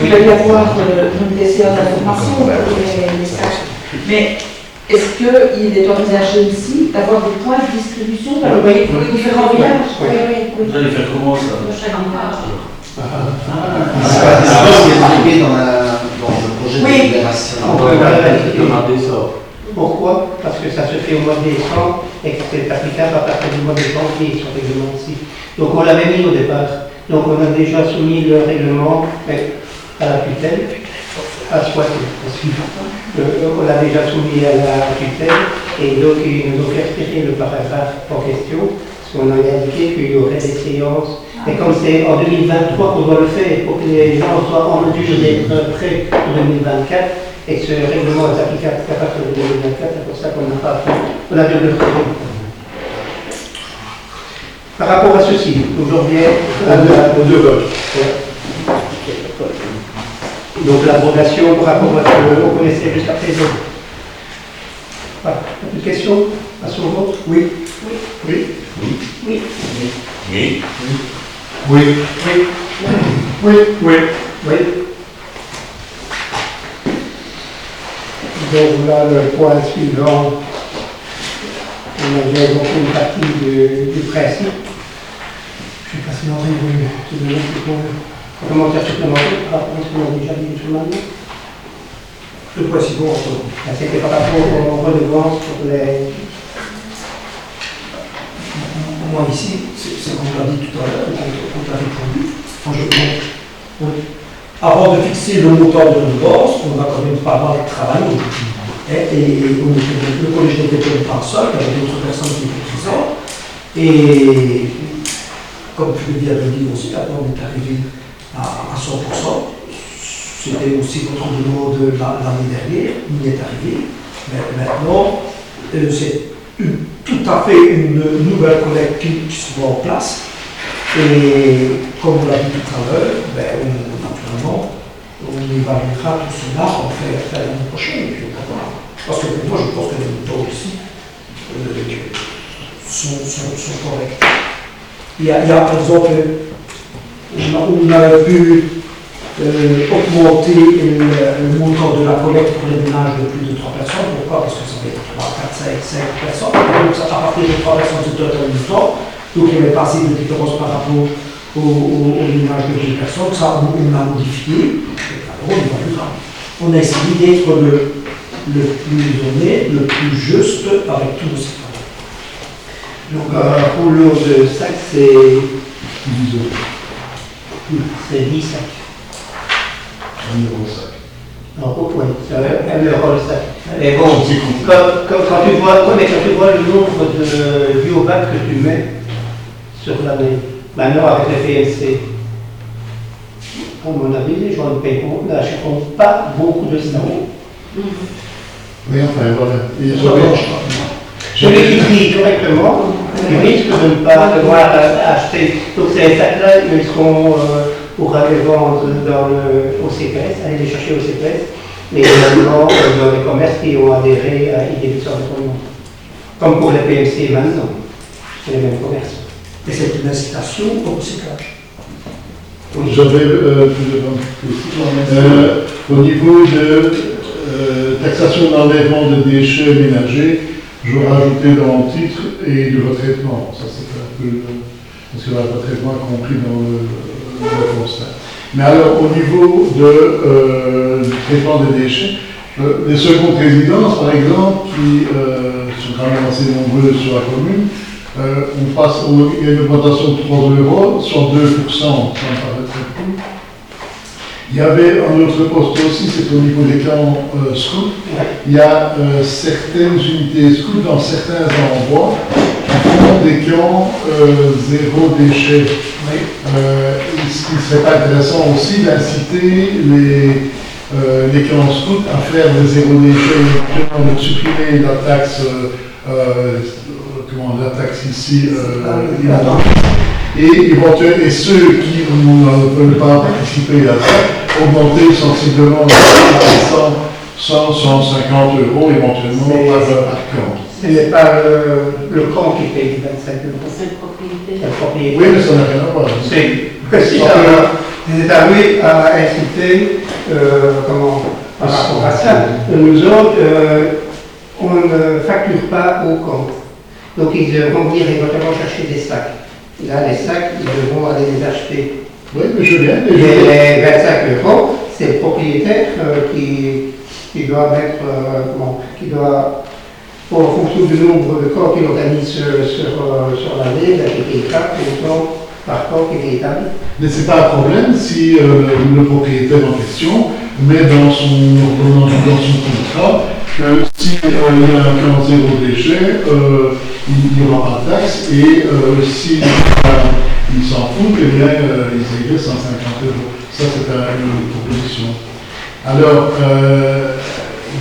Il va y avoir une DCA d'information pour les sacs. Mais est-ce qu'il est envisagé aussi d'avoir des points de distribution dans les différents villages? Vous allez faire comment ça? C'est ce qui est marqué dans le projet de libération. Demander ça. Pourquoi? Parce que ça se fait au mois de décembre et que c'est applicable à partir du mois de janvier sur le règlement aussi. Donc on l'avait mis au départ. Donc on a déjà soumis le règlement à la tutelle, à Soissons. On l'a déjà soumis à la tutelle et donc ils nous ont fait retirer le paragraphe en question parce qu'on a indiqué qu'il y aurait des séances. Et comme c'est en 2023 qu'on doit le faire pour que les gens soient en mesure d'être prêts pour 2024, et que ce règlement est applicable qu'à partir de 2024, c'est pour ça qu'on n'a pas fait. On a dû le faire. Par rapport à ceci, aujourd'hui, Au deux votes. donc l'abrogation par rapport à ce que l'on connaissait jusqu'à présent. Voilà. Une question à son vote? Oui. Oui. Oui. Oui. Oui. Oui. Oui. Oui. Donc là, le point suivant, on a déjà évoqué une partie du principe. Je ne sais pas si André veut te donner un commentaire supplémentaire par rapport à ce qu'on a déjà dit tout le monde. Le point suivant, C'était par rapport aux redevances pour les... moi ici, c'est comme on l'a dit tout à l'heure, on t'a répondu. Avant de fixer le montant de redevance, on a quand même pas mal travaillé. Et le collège n'était pas seul, il y avait d'autres personnes qui étaient présentes. Et comme tu viens de le dire aussi, maintenant on est arrivé à 100%. C'était aussi votre demande l'année dernière, il est arrivé. Mais maintenant, c'est tout à fait une nouvelle collecte qui se met en place. Et comme on l'a dit tout à l'heure, naturellement, on évaluera tout cela en fait l'année prochaine. Parce que pour moi, je pense que les montants aussi sont corrects. Il y a par exemple, on a pu augmenter le montant de la collecte pour les ménages de plus de 3 personnes. Pourquoi? Parce que ça fait 3, 4, 5 personnes. Et donc, à partir de 3 personnes, c'est un montant. Donc, il y avait pas assez de différence par rapport au ménage de 2 personnes. Ça, on a modifié. On a essayé d'être le plus honnête, le plus juste avec tous nos citoyens. Donc, pour l'eau de sac, c'est 10 sacs. 1 euro sac. Oui, c'est 1 euro le sac. Et bon, quand tu vois le nombre de biobacs que tu mets sur l'année, maintenant avec les PMC, à mon avis, les gens n'achèteront pas beaucoup de savon. Oui, enfin, voilà. Celui qui trie correctement, il risque de ne pas devoir acheter. Donc ces sacs-là, ils seront pour aller vendre au CPS, aller les chercher au CPS, mais également dans les commerces qui ont adhéré à l'idée de l'environnement. Comme pour les PMC maintenant, c'est les mêmes commerces. Et c'est une incitation au recyclage. J'avais plusieurs questions. Au niveau de taxation d'enlèvement de déchets ménagers, je vais rajouter dans le titre et de retraitement. Ça, c'est un peu. Parce que le retraitement est compris dans le constat. Mais alors, au niveau du traitement des déchets, les secondes résidences, par exemple, qui sont quand même assez nombreuses sur la commune, il y a une augmentation de 3 €, soit 2%, ça me paraît très peu. Il y avait un autre poste aussi, c'est au niveau des clans scouts. Il y a certaines unités scouts dans certains endroits qui font des clans zéro déchet. Il serait pas intéressant aussi d'inciter les clans scouts à faire des zéro déchet, de supprimer la taxe. La taxe ici, et ceux qui ne peuvent pas participer à ça, augmenter sensiblement à 150 € éventuellement par camp. Ce n'est pas le camp qui paye 25 €. C'est le propriétaire. Le propriétaire. Oui, mais ça n'a rien à voir. C'est si ça les États-Unis à inciter, par rapport à ça. Nous autres, on ne facture pas au camp. Donc ils devront venir éventuellement chercher des sacs. Là, les sacs, ils devront aller les acheter. Oui, mais je viens. Les 25 €, c'est le propriétaire qui doit mettre, en fonction du nombre de camps qu'il organise sur l'année, il payera autant par camp qu'il est établi. Mais ce n'est pas un problème si le propriétaire en question met dans son contrat que si il y a un plan zéro déchet, il n'y aura pas de taxe et si il s'en fout, eh bien, il paye 150 €. Ça, c'est une proposition. Alors,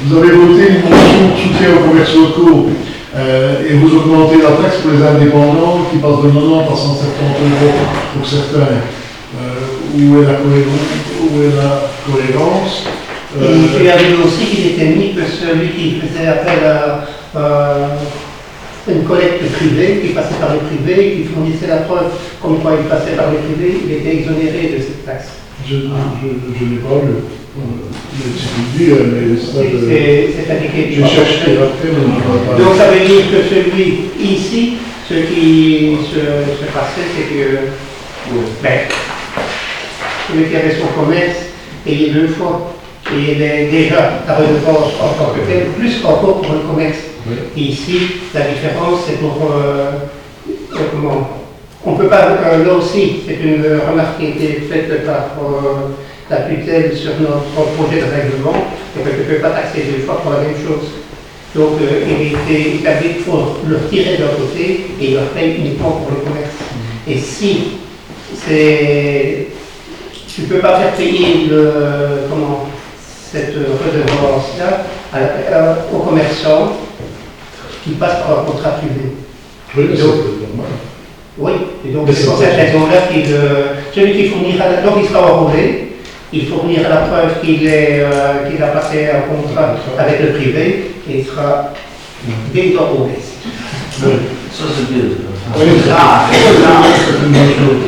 vous avez voté une motion de soutien aux commerces locaux Et vous augmentez la taxe pour les indépendants qui passent de 90 à 170 € pour certains. Où est la cohérence Et tu as vu aussi qu'il était mis que celui qui faisait appel à une collecte privée, qui passait par le privé, qui fournissait la preuve comme quoi il passait par le privé, il était exonéré de cette taxe. Je n'ai pas lu. Mais ça, c'est indiqué. Je cherche après, mais je ne vois pas. Donc ça veut dire que celui ici, ce qui se passait, c'est que celui qui avait son commerce payait 2 fois. Et il est déjà la redevance en tant que telle, plus encore pour le commerce. Oui. Et ici, la différence, c'est pour comment on ne peut pas, là aussi, c'est une remarque qui a été faite par la tutelle sur notre projet de règlement, et que tu ne peux pas taxer 2 fois pour la même chose. Donc, il a été établi qu'il faut le retirer d'un côté et il leur paye uniquement pour le commerce. Et si tu ne peux pas faire payer cette redevance-là aux commerçants qui passent par un contrat privé. Oui, c'est normal. Oui, et donc c'est pour cette raison-là celui qui fournira, donc il sera enrôlé, il fournira la preuve qu'il a passé un contrat avec le privé et il sera désenrôlé. Oui. Ça, c'est bien. Oui, c'est une bonne chose.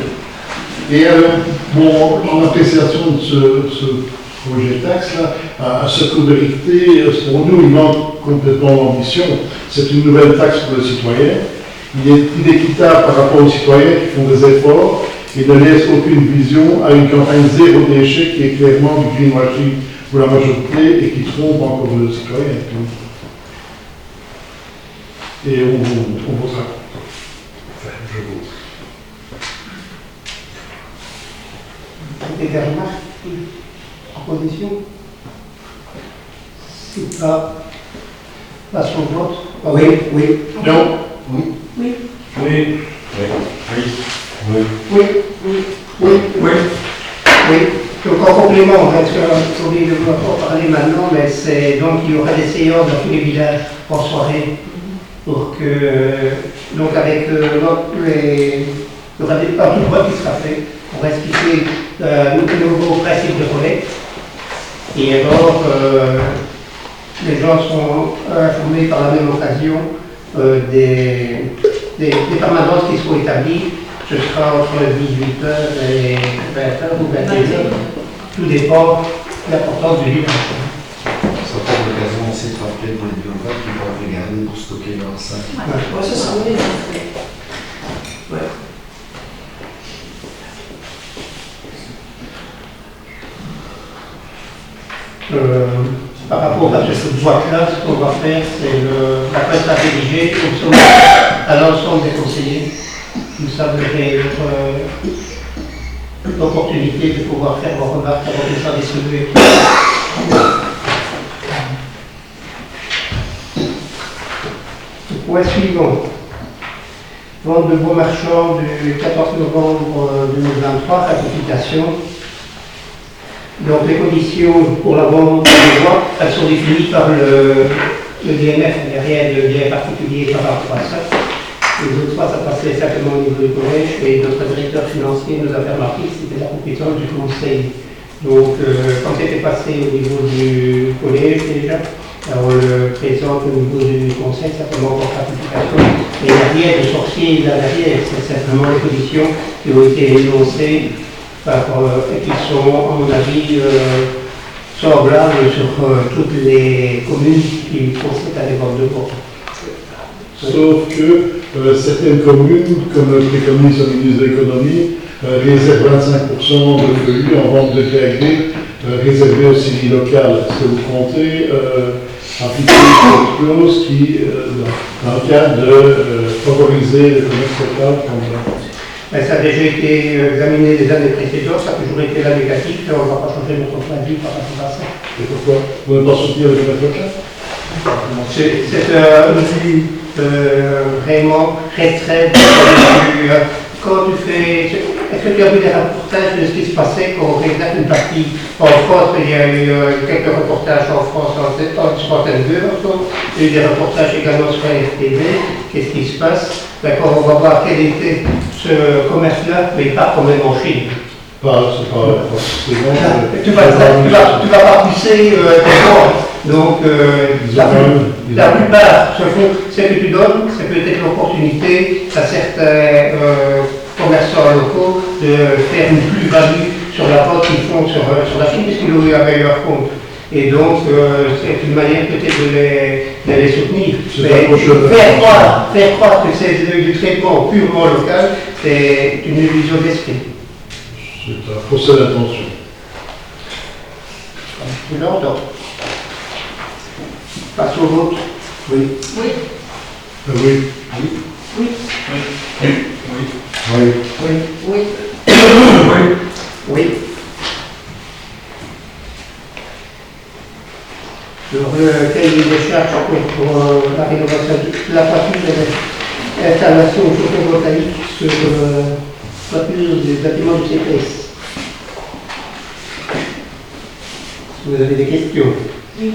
Et en appréciation de ce projet taxe-là, à cette vérité, pour nous, il manque complètement d'ambition. C'est une nouvelle taxe pour les citoyens. Il est inéquitable par rapport aux citoyens qui font des efforts et ne laisse aucune vision à une campagne zéro déchet qui est clairement du greenwashing pour la majorité et qui trompe encore les citoyens. Et on votera. Enfin, je vote. Des remarques, propositions. Si pas, passe au vote. Oui, oui. Non. Oui. Oui. Oui. Oui. Oui. Oui. Oui. Oui. Oui. Donc en complément, parce que oublié de vous en parler maintenant, mais c'est donc il y aura des séances dans tous les villages en soirée pour que donc avec il y aura un tout vote qui sera fait pour expliquer le nouveau principe de collecte. Et alors les gens seront informés par la même occasion des permanences qui seront établies. Ce sera entre 18h et 20h ou 21h. Tout dépend de l'importance du village. Ça prend l'occasion aussi de rappeler pour les biographes qui peuvent regarder pour stocker leur sac. Ouais, ça sera bien. Ouais. Par rapport à cette boîte-là, ce qu'on va faire, c'est la presse à rédiger à l'ensemble des conseillers. Vous savez l'opportunité de pouvoir faire vos remarques avant que ça distribué. Point suivant. Vente de beaux marchands du 14 novembre 2023, ratification. Donc les conditions pour la vente des voix, elles sont définies par le DNF, il n'y a rien de bien particulier par rapport à ça. Les autres fois, ça passait simplement au niveau du collège et notre directeur financier nous a fait remarquer que c'était la compétence du conseil. Donc quand c'était passé au niveau du collège déjà, on le présente au niveau du conseil, simplement pour ratification. Et il n'y a rien de sorcier là derrière, c'est simplement les conditions qui ont été énoncées et qui sont, à mon avis, semblables sur toutes les communes qui procèdent à des ventes de voix. Sauf que certaines communes, comme le préconise le ministre de l'économie, réservent 25% de flux en vente de gré à gré, réservé aux séries locales. Est-ce que vous comptez appliquer cette clause qui, dans le cadre de favoriser le commerce local comme ça? Ça a déjà été examiné les années précédentes, ça a toujours été là négatif, et on ne va pas changer notre point de vue par rapport à ça. Et pourquoi vous ne pas soutenir le commerce local? C'est vraiment restreint. Quand tu fais est-ce que tu as vu des reportages de ce qui se passait quand on réserve une partie en France? Il y a eu quelques reportages en France en centaine d'heures. Il y a eu des reportages également sur RTV. Qu'est-ce qui se passe? D'accord, on va voir quel était ce commerce-là, mais pas quand même en Chine. C'est pas forcément. Tu vas pas pousser tes gens. Donc, la plupart, ce que tu donnes, c'est peut-être l'opportunité à certains commerçants locaux de faire une plus-value sur la vente qu'ils font sur la Chine, puisqu'ils ont eu un meilleur compte. Et donc, c'est une manière peut-être de les soutenir. Mais faire croire que c'est du traitement purement local, c'est une illusion d'esprit. C'est un procès d'intention. Tu l'entends. Passe au vote. Oui. Oui. Oui. Oui. Oui. Oui. Oui. Oui. Sur le cahier des charges pour la rénovation de la toiture et l'installation photovoltaïque sur la toiture du bâtiment du CPS. Si vous avez des questions. Oui.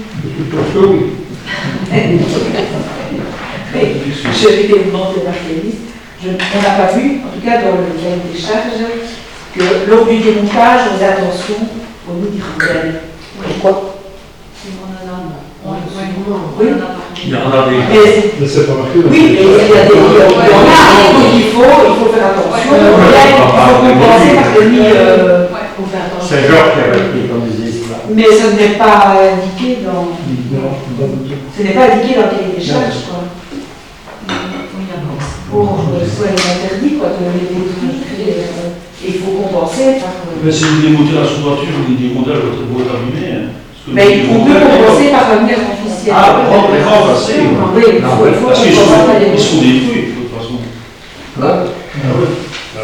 Plutôt oui. Je vais demander à l'archiviste. On n'a pas vu, en tout cas dans le cahier des charges, que lors du démontage, on faisait attention au nid d'hydrogène. Pourquoi? Oui. Il y en a des. Mais c'est pas marqué. Oui, mais il y a des donc il faut faire attention. Il faut compenser parce que lui, faut faire attention. C'est Georges qui avait pris comme des histoires. Mais ce n'est pas indiqué dans. Ce n'est pas indiqué dans le cahier des charges, quoi. Pour soit interdit, quoi, de les il faut compenser par. Mais si vous démontez la sous-voiture, vous dites qu'on doit être abîmé. Mais on peut compenser par un lien officiel. Ah, remplacer. Oui, il faut Parce qu'ils compenser. sont détruits, de toute façon. Ah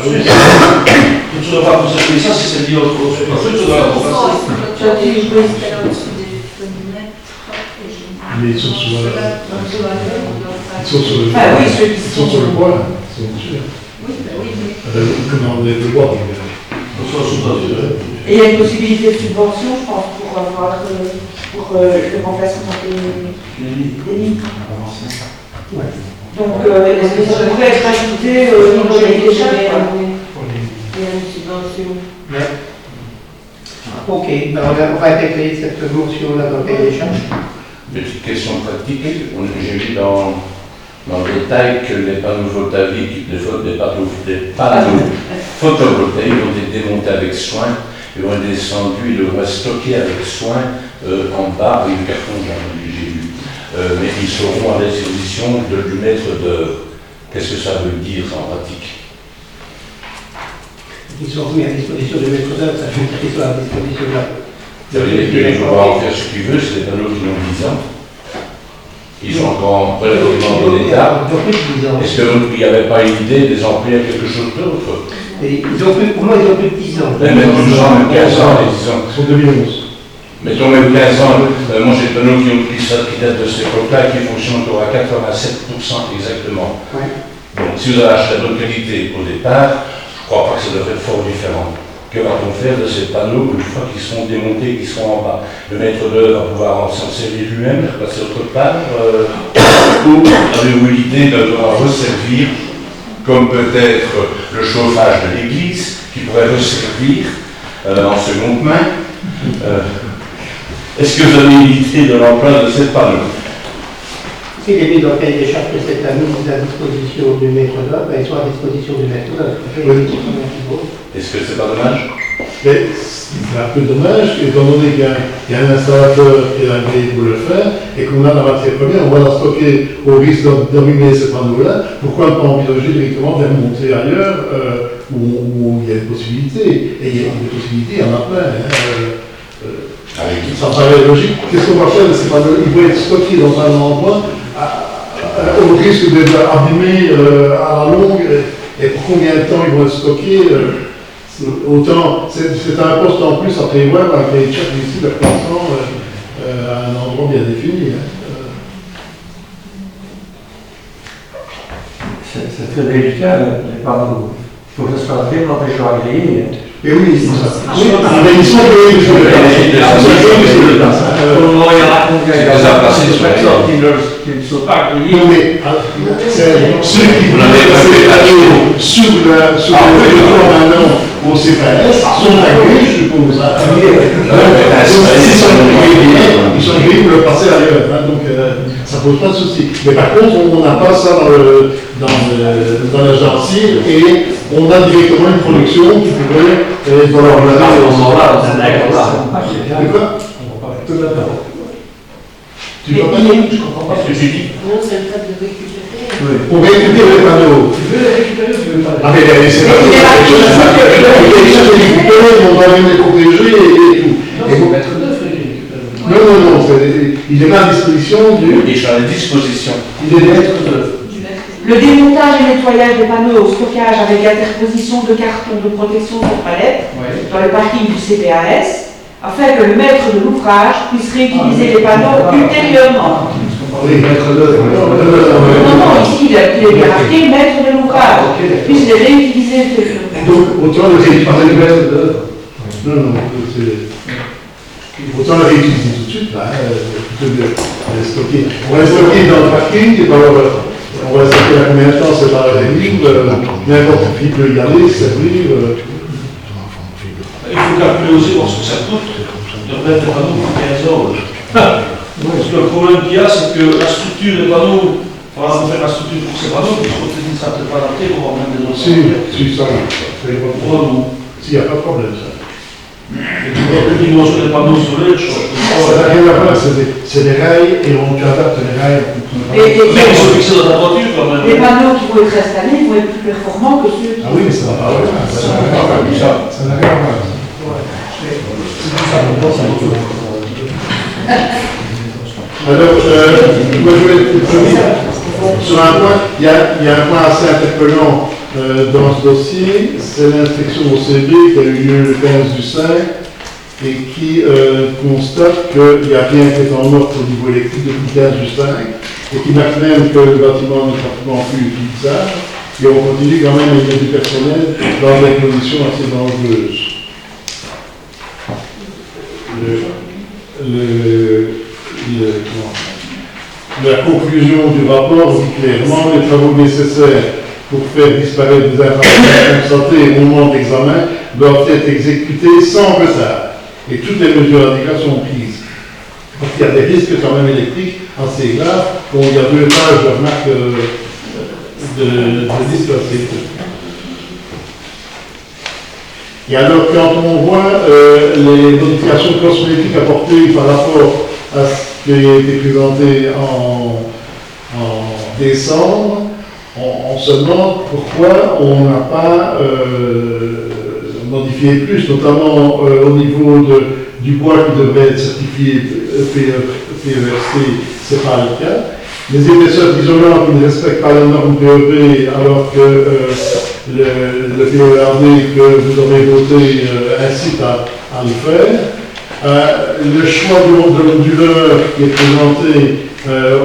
oui. Tu ne saurais pas conserver ça si c'est dit autre chose. Tu dois la remplacer. Mais ils sont sur le Ah oui, ceux qui ils sont sur le bois, là. Ils sont dessus. Comment on est le bois? Et il y a une possibilité de subvention, je pense, pour avoir le remplacement des lignes. Donc, ça pourrait être ajouté au niveau des charges. Il y a une subvention. Ok, ben on va intégrer cette motion-là dans le cahier des charges. Petite question pratique. J'ai vu dans le détail que les panneaux photovoltaïques ont été démontés avec soin et ont été descendus et devraient stocker avec soin en bas avec du carton jaune, j'ai vu. Mais ils seront à disposition du maître d'œuvre. Qu'est-ce que ça veut dire en pratique? Ils sont mis à disposition du maître d'œuvre, ça veut dire qu'ils sont à disposition de la. Ça veut dire qu'il pourra en faire ce qu'il veut, c'est des panneaux qui ont 10 ans. Ils sont encore relativement bon état. Est-ce qu'il n'y avait pas une idée de les employer à quelque chose d'autre? Au moins ils ont plus de 10 ans. Même 12 ans, même 15 ans, les 10 ans. Ils sont 2011. Mettons même 15 ans. Moi j'ai des panneaux qui ont pris ça, qui datent de cette époque-là, qui fonctionnent encore à 87% exactement. Ouais. Donc si vous avez acheté la bonne qualité au départ, je ne crois pas que ça devrait être fort différent. Que va-t-on faire de ces panneaux une fois qu'ils seront démontés, qu'ils seront en bas? Le maître d'œuvre va pouvoir s'en servir lui-même, passer autre part, ou avez-vous l'idée de devoir resservir, comme peut-être le chauffage de l'église, qui pourrait resservir en seconde main? Est-ce que vous avez une idée de l'emploi de ces panneaux? S'il est mis dans le cahier des charges que c'est à nous à disposition du maître d'œuvre, ben, ils sont à disposition du maître d'œuvre. Est-ce que c'est pas dommage? Mais c'est un peu dommage, étant donné qu'il y a un installateur qui a un gré pour le faire, et qu'on a la matière première, on va la stocker au risque d'abîmer ces panneaux-là. Pourquoi ne pas envisager directement de les monter ailleurs où il y a une possibilité? Et il y a des possibilités, il y en a plein. Ça paraît logique. Qu'est-ce qu'on va faire de ces panneaux? Ils vont être stockés dans un endroit au risque d'être abîmés à la longue. Et pour combien de temps ils vont être stockés? Autant, c'est un poste en plus à prévoir avec les chefs ici de croissant à un endroit bien défini. C'est très délicat, les panneaux. faut que ça soit fait par des gens agréés. Et oui, c'est ça. Oui, mais ils sont payés, Il y a la personnes qui ne sont pas agréées. non, mais ceux qui voulaient passer sous le règlement maintenant au CPS sont agréés, je suppose. Ils sont agréés pour le passer ailleurs, hein, donc ça pose pas de souci. Mais par contre, on n'a pas ça dans la gencive et on a directement une production qui pourrait dans leur Là, valeur. on va là. Tu vois pas? Je comprends pas ce que tu dis. Non, c'est le fait de récupérer. On récupère les panneaux. Tu veux les récupérer ou tu veux pas Ah mais c'est pas tout. On va même les protéger et tout. Non, il faut mettre neuf les récupérer. Non, il est à disposition du. Et sur la disposition. Il est maître de. Le démontage et nettoyage des panneaux au stockage avec interposition de cartons de protection sur palette dans le parking du CPAS, afin que le maître de l'ouvrage puisse réutiliser les panneaux ultérieurement. Oui, maître d'œuvre. Non, ici il est bien marqué maître de l'ouvrage, puisse les réutiliser ultérieurement. Donc, autant le réutiliser le maître d'œuvre. Non, autant le réutiliser tout de suite, là, plutôt que de le stocker. On va le stocker dans le parking et on va stocker à combien de temps, c'est pas la ligne, n'importe qui peut y aller, servir. Il faut calculer aussi ce que ça coûte de remettre des panneaux pour 15 euros. Parce que le problème qu'il y a, c'est que la structure des panneaux, il faudra faire la structure pour ces panneaux, puis ne sera peut-être pas adapté pour avoir même des autres. Si, ça va. S'il n'y a pas de problème, ça. La dimension des panneaux solaires, Ça n'a rien à voir, c'est des rails et on adapte les rails. mais ils sont fixés dans la voiture quand même. Les panneaux qui vont être installés vont être plus performants que ceux qui... Ah oui, mais ça n'a rien à voir. Ça n'a rien à voir. Alors, moi je vais sur un point, il y a un point assez interpellant dans ce dossier, c'est l'inspection au CV qui a eu lieu le 15 du 5 et qui constate qu'il n'y a rien qui est en ordre au niveau électrique depuis le 15 du 5 et qui marque même que le bâtiment n'est pratiquement plus utilisable et on continue quand même à mettre du personnel dans des conditions assez dangereuses. La conclusion du rapport dit clairement les travaux nécessaires pour faire disparaître des informations constatées au moment de l'examen doivent être exécutés sans retard. Et toutes les mesures adéquates sont prises. Parce qu'il y a des risques quand même électriques assez graves. Bon, il y a 2 pages de remarques de disques assez. Et alors, quand on voit les modifications cosmétiques apportées par rapport à ce qui a été présenté en décembre, on se demande pourquoi on n'a pas modifié plus, notamment au niveau du bois qui devrait être certifié PEFC, ce n'est pas le cas. Les épaisseurs d'isolant qui ne respectent pas la norme PEP alors que le PERD que vous avez voté incite à le faire. Le choix de l'onduleur qui est présenté,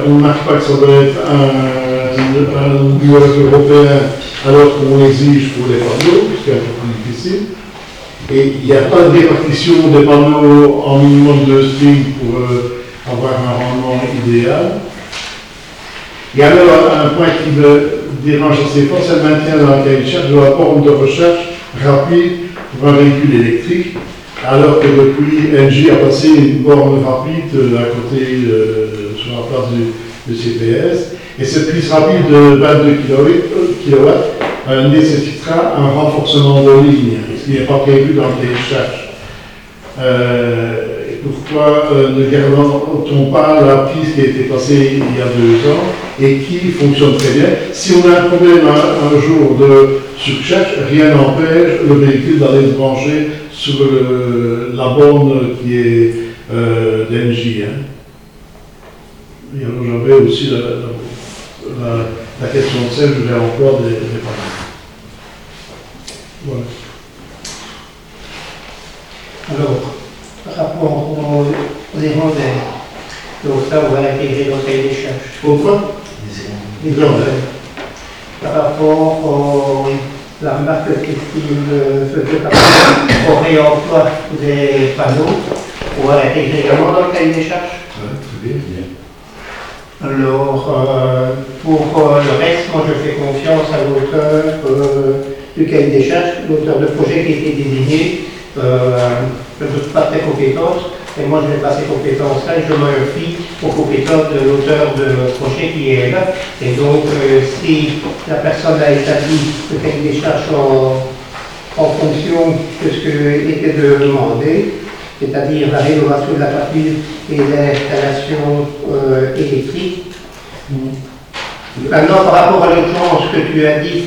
on ne marque pas que ça doit être un onduleur européen alors qu'on exige pour les panneaux, ce qui est un peu plus difficile. Et il n'y a pas de répartition des panneaux en minimum de string pour avoir un rendement idéal. Et alors, un point qui me dérange assez fort, c'est le maintien dans le cahier de charge de la borne de recherche rapide pour un véhicule électrique, alors que depuis, Engie a passé une borne rapide à côté, sur la place du CPS, et cette prise rapide de 22 kW nécessitera un renforcement de ligne, ce qui n'est pas prévu dans le cahier de charge. Pourquoi ne gardons-on pas la piste qui a été passée il y a 2 ans et qui fonctionne très bien? Si on a un problème un jour de surcharge, rien n'empêche le véhicule d'aller se brancher sur la borne qui est d'Engie. Hein. Et alors j'avais aussi la question de celle du réemploi des panneaux. Voilà. Alors, par rapport aux hirondelles, donc ça, on va l'intégrer dans le cahier des charges. Pourquoi? Les hirondelles. Par rapport la remarque Christine faisait par rapport au réemploi des panneaux, on va l'intégrer également dans le cahier des charges. Très bien. Alors, pour le reste, moi je fais confiance à l'auteur du cahier des charges, l'auteur de projet qui a été désigné. Je ne doute pas de ses compétences, et moi je n'ai pas ces compétences-là et je me fie aux compétences de l'auteur de projet qui est là. Et donc, si la personne a établi le cahier des charges en fonction de ce qui était demandé, c'est-à-dire la rénovation de la toiture et l'installation électrique. Maintenant, par rapport à l'urgence que tu as dit,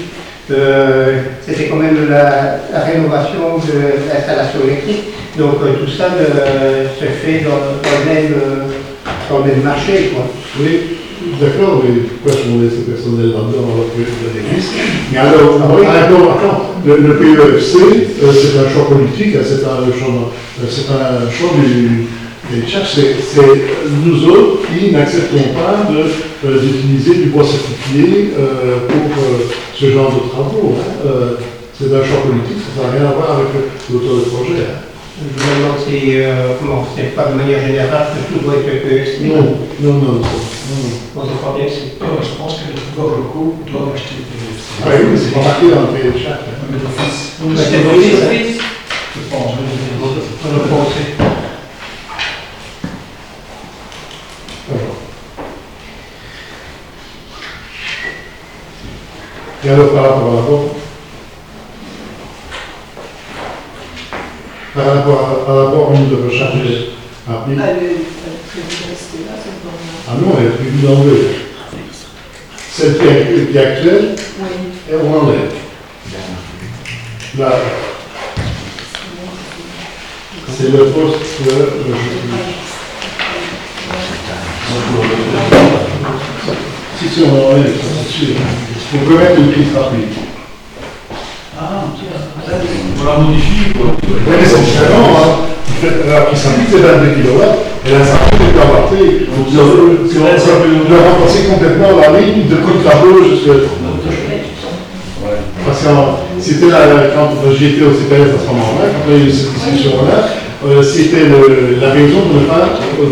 c'était quand même la rénovation de l'installation électrique. Donc tout ça se fait dans le même marché, quoi. Oui, d'accord, mais pourquoi je mets ces personnels là-dedans alors qu'il y a des risques? Mais alors, attends, le PEFC, c'est un choix politique, c'est un choix des charges, c'est nous autres qui n'acceptons pas d'utiliser du bois certifié pour ce genre de travaux. C'est un choix politique, ça n'a rien à voir avec l'auteur de projet. Je me demande si c'est pas de manière générale que tout doit être PEFC. Non. On se croit bien que c'est. Je pense que les pouvoirs locaux doivent acheter des PEFC. Ah oui, mais c'est pas marqué dans le cahier de charges. Mais d'office. C'est d'office, Je pense, on le pensait. Et alors par rapport à la porte, par rapport à la borne de recharger rapide. Ah non, elle est prévue d'enlever. Celle qui est actuelle, elle on enlève. Là, c'est le poste que si on enlève, c'est sûr. On peut mettre une prise rapide. On la modifie, quoi. Oui, mais c'est différent, hein. La prise rapide, c'est 22 kW, et la sortie est pervertie. Donc, on doit remplacer complètement la ligne de coup de tableau jusqu'à. Parce que c'était quand j'étais au CPS à ce moment-là, quand il y a eu cette discussion-là, c'était la raison de ne pas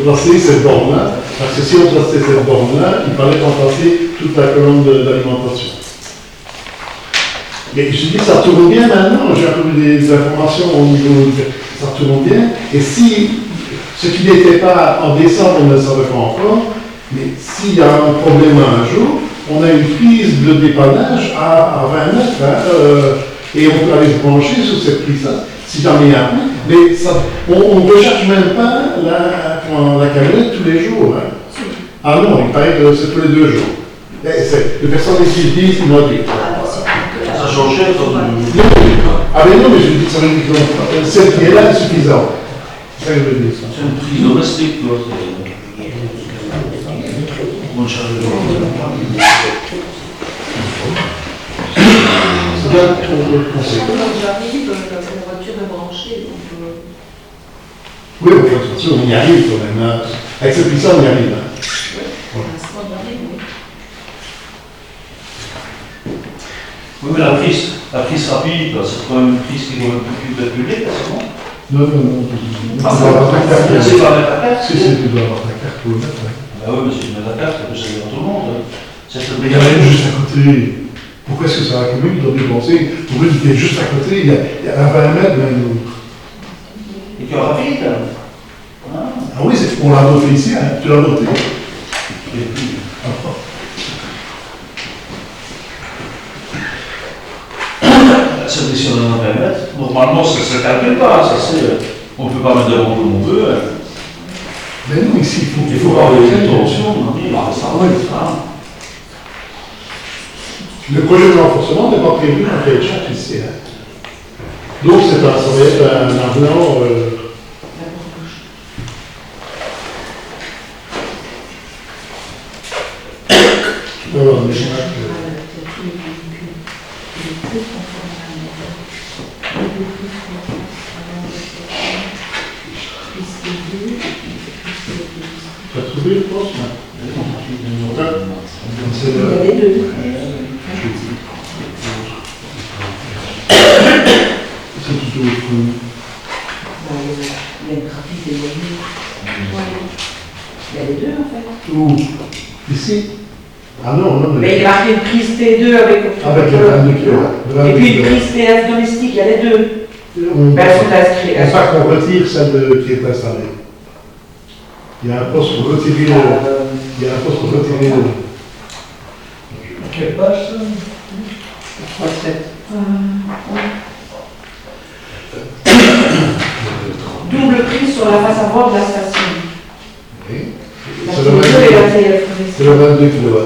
placer cette borne-là, parce que si on plaçait cette borne-là, il fallait remplacer toute la colonne d'alimentation. Mais je dis, ça tourne bien maintenant, j'ai un peu des informations au niveau, ça tourne bien, et si, ce qui n'était pas en décembre, on ne le savait pas encore, mais s'il y a un problème un jour, on a une prise de dépannage à 20 mètres, et on peut aller se brancher sur cette prise-là, si jamais il y a un problème. Mais ça, on ne recherche même pas la camionnette tous les jours. Hein. Ah non, il paraît que c'est tous les 2 jours. Les personnes qui le disent, ils m'ont dit. Ça change cher quand même. Ah mais non, mais je dis que ça veut dire que celle qui est là est suffisante. C'est ça que je veux dire. C'est une prise domestique, quoi. On charge de C'est bien qu'on le conseille. J'arrive, la voiture est branchée, donc... Oui, de toute façon, on y arrive quand même. Hein. Avec cette puissance, on y arrive. Hein. Oui, mais la prise rapide, c'est quand même une prise qui doit être publique, c'est bon? Non. Ah, c'est pas mettre la carte? Si, tu dois avoir ta carte pour le mettre. Ah oui, mais c'est une mettre la carte, ça peut servir à tout le monde. Mais il y a rien juste à côté. Pourquoi est-ce que c'est la commune qui doit dépenser pour une qui est juste à côté, il y a 20 mètres même. Et qui est rapide? Ah oui, on l'a noté ici, hein. Tu l'as noté. C'est décision d'un périmètre. Normalement, ça ne se calcule pas. On ne peut pas mettre de rond comme on veut. Mais non, ici, il faut avoir des tensions. Le projet de renforcement n'est pas prévu dans le cahier de charge ici. Hein. Donc, ça va être un avenant. Tu as trouvé le poste? C'est Il y a les deux. prise des loyers. Il y a les deux en fait. Où? Ici? Ah non, non, Mais il y a marqué une prise T2 avec avec le 22 kg. et puis une prise TF domestique, il y a les deux. On Ben, elles sont inscrites. pas qu'on retire celle qui est installée. Il y a un poste pour retirer le. Il y a un poste pour retirer le. Quelle page ça? 37. Double prise sur la face avant de la station. Oui. La C'est le T2 et la 22 TF c'est le 22 kW.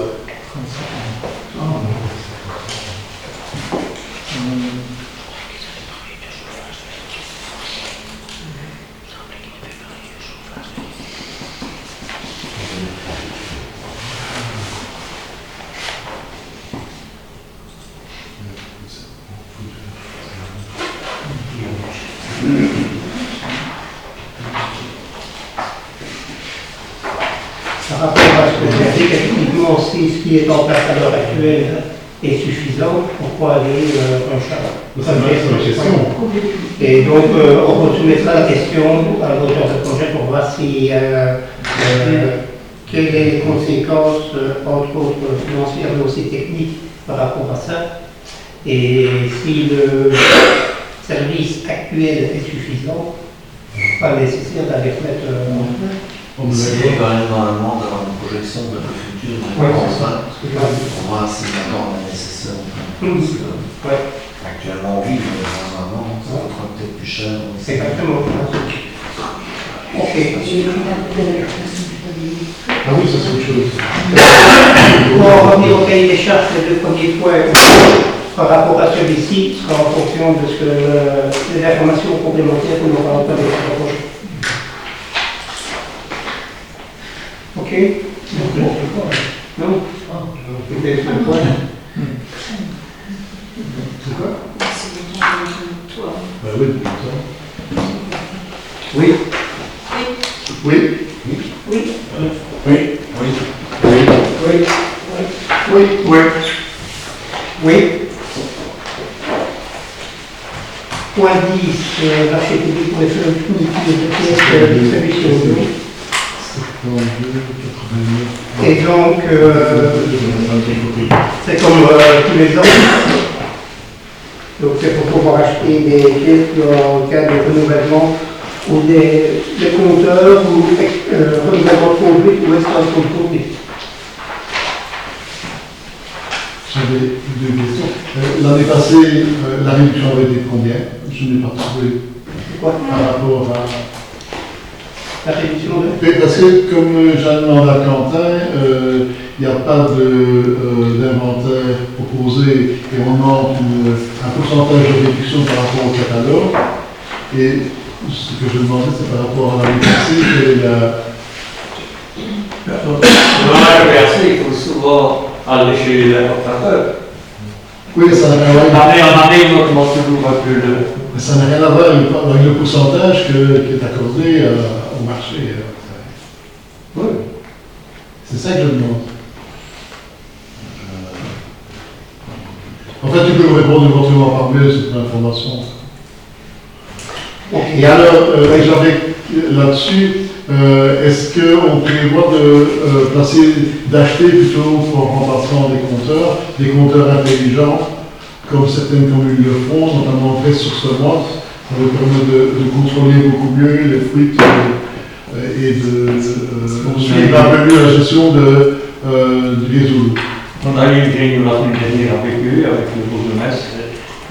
Par rapport à ce que j'ai dit, techniquement, si ce qui est en place à l'heure actuelle est suffisant, pourquoi aller un char? C'est ma question. Et donc, on soumettra la question à l'auteur de projet pour voir si, quelles sont les conséquences, entre autres financières, mais aussi techniques par rapport à ça. Et si le service actuel est suffisant, pas nécessaire d'aller remettre. On essaie quand même normalement d'avoir une projection de le futur de Ouais, l'enceinte pour voir si maintenant on est nécessaire ou pas. Parce que Ouais, actuellement oui, mais dans un an, ça coûtera peut-être plus cher. c'est exactement ça. Ok. Ah oui, ça c'est autre chose. Pour revenir au cahier des charges, les deux premiers points par rapport à celui-ci sera en fonction de ce que les informations complémentaires que nous aurons dans les projet. Ok. Non. C'était le point. C'est quoi? Bah oui, depuis longtemps. Oui. Oui. Oui. Oui, oui. Oui. Oui. Oui. Oui. Point 10, marché public pour les feux de pièces de distribution d'eau. Et donc, c'est comme tous les ans. Donc, c'est pour pouvoir acheter des pièces en cas de renouvellement ou des compteurs ou renouvellement de conduite ou extension de conduite. J'avais deux questions. L'année passée, la réduction avait été de combien? Je n'ai pas trouvé Quoi? par rapport à. La réduction de. Parce que, comme j'ai demandé à Quentin, il n'y a pas d'inventaire proposé et on demande un pourcentage de réduction par rapport au catalogue. Et ce que je demandais, c'est par rapport à l'année passée, quelle est la. Dans le versé, il faut souvent aller chez l'importateur. Oui, mais ça n'a rien à voir. D'année en année, on augmente toujours un peu le. Mais ça n'a rien à voir avec le pourcentage qui est accordé au marché. Oui. C'est ça que je demande. En fait, tu peux me répondre éventuellement par mail cette information. Et alors, j'avais là-dessus, est-ce qu'on prévoit d'acheter plutôt en remplaçant des compteurs intelligents, comme certaines communes le font, notamment très sourcement, ça nous permet de contrôler beaucoup mieux les fuites et de suivre un peu mieux la gestion du réseau. On a eu une réunion la semaine dernière avec eux, avec le bourgmestre,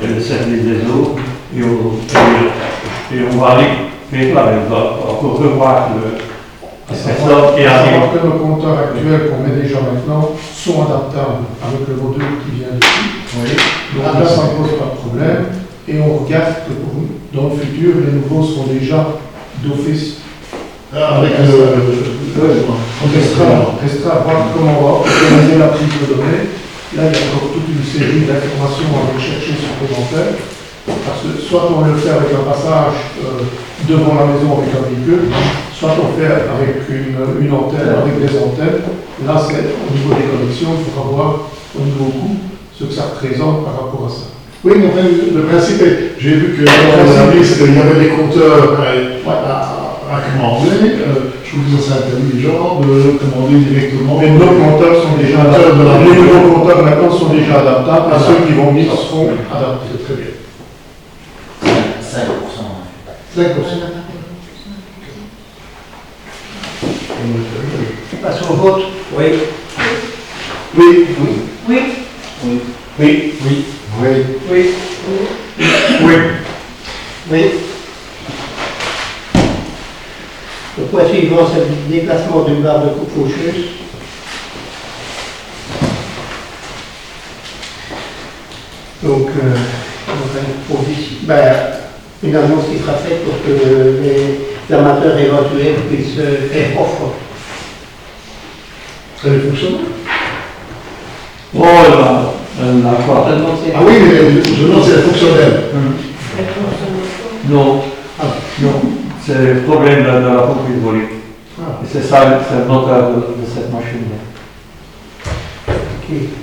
le service des eaux, et on va aller, mais là, on va encore revoir le sponsor qui arrive. Savoir que nos compteurs actuels qu'on met déjà maintenant sont adaptables avec le module qui vient dessus. Oui. Donc là, ça ne pose pas de problème. Et on regarde que dans le futur, les nouveaux seront déjà d'office. Avec On restera à voir comment on va organiser la prise de données. Là, il y a encore toute une série d'informations à aller chercher supplémentaires. Parce que soit on le fait avec un passage devant la maison avec un véhicule, soit on fait avec une antenne, avec des antennes. Là, c'est au niveau des connexions, il faudra voir au niveau coût ce que ça représente par rapport à ça. Oui, mais le principe est, j'ai vu que dans la liste, il y avait des compteurs à commander, je trouve que ça c'est intelligent de commander directement. Mais nos compteurs sont déjà adaptables. Les nouveaux compteurs maintenant sont déjà adaptables et ceux qui vont venir seront adaptés. Très bien. 5%. 5%. Passons au vote. Oui. Oui. Oui. Oui. Oui. Oui. Oui. Oui. Oui. Le point suivant, c'est le déplacement d'une barre de coupe faucheuse. Donc, on va une annonce qui sera faite pour que les amateurs éventuels puissent faire offre. Ça fonctionne. Oh, elle n'a quoi? Ah oui, mais je demande si elle fonctionnelle. Non. Non. C'est le problème de la pompe hydraulique. Et c'est ça, c'est le moteur de cette machine-là.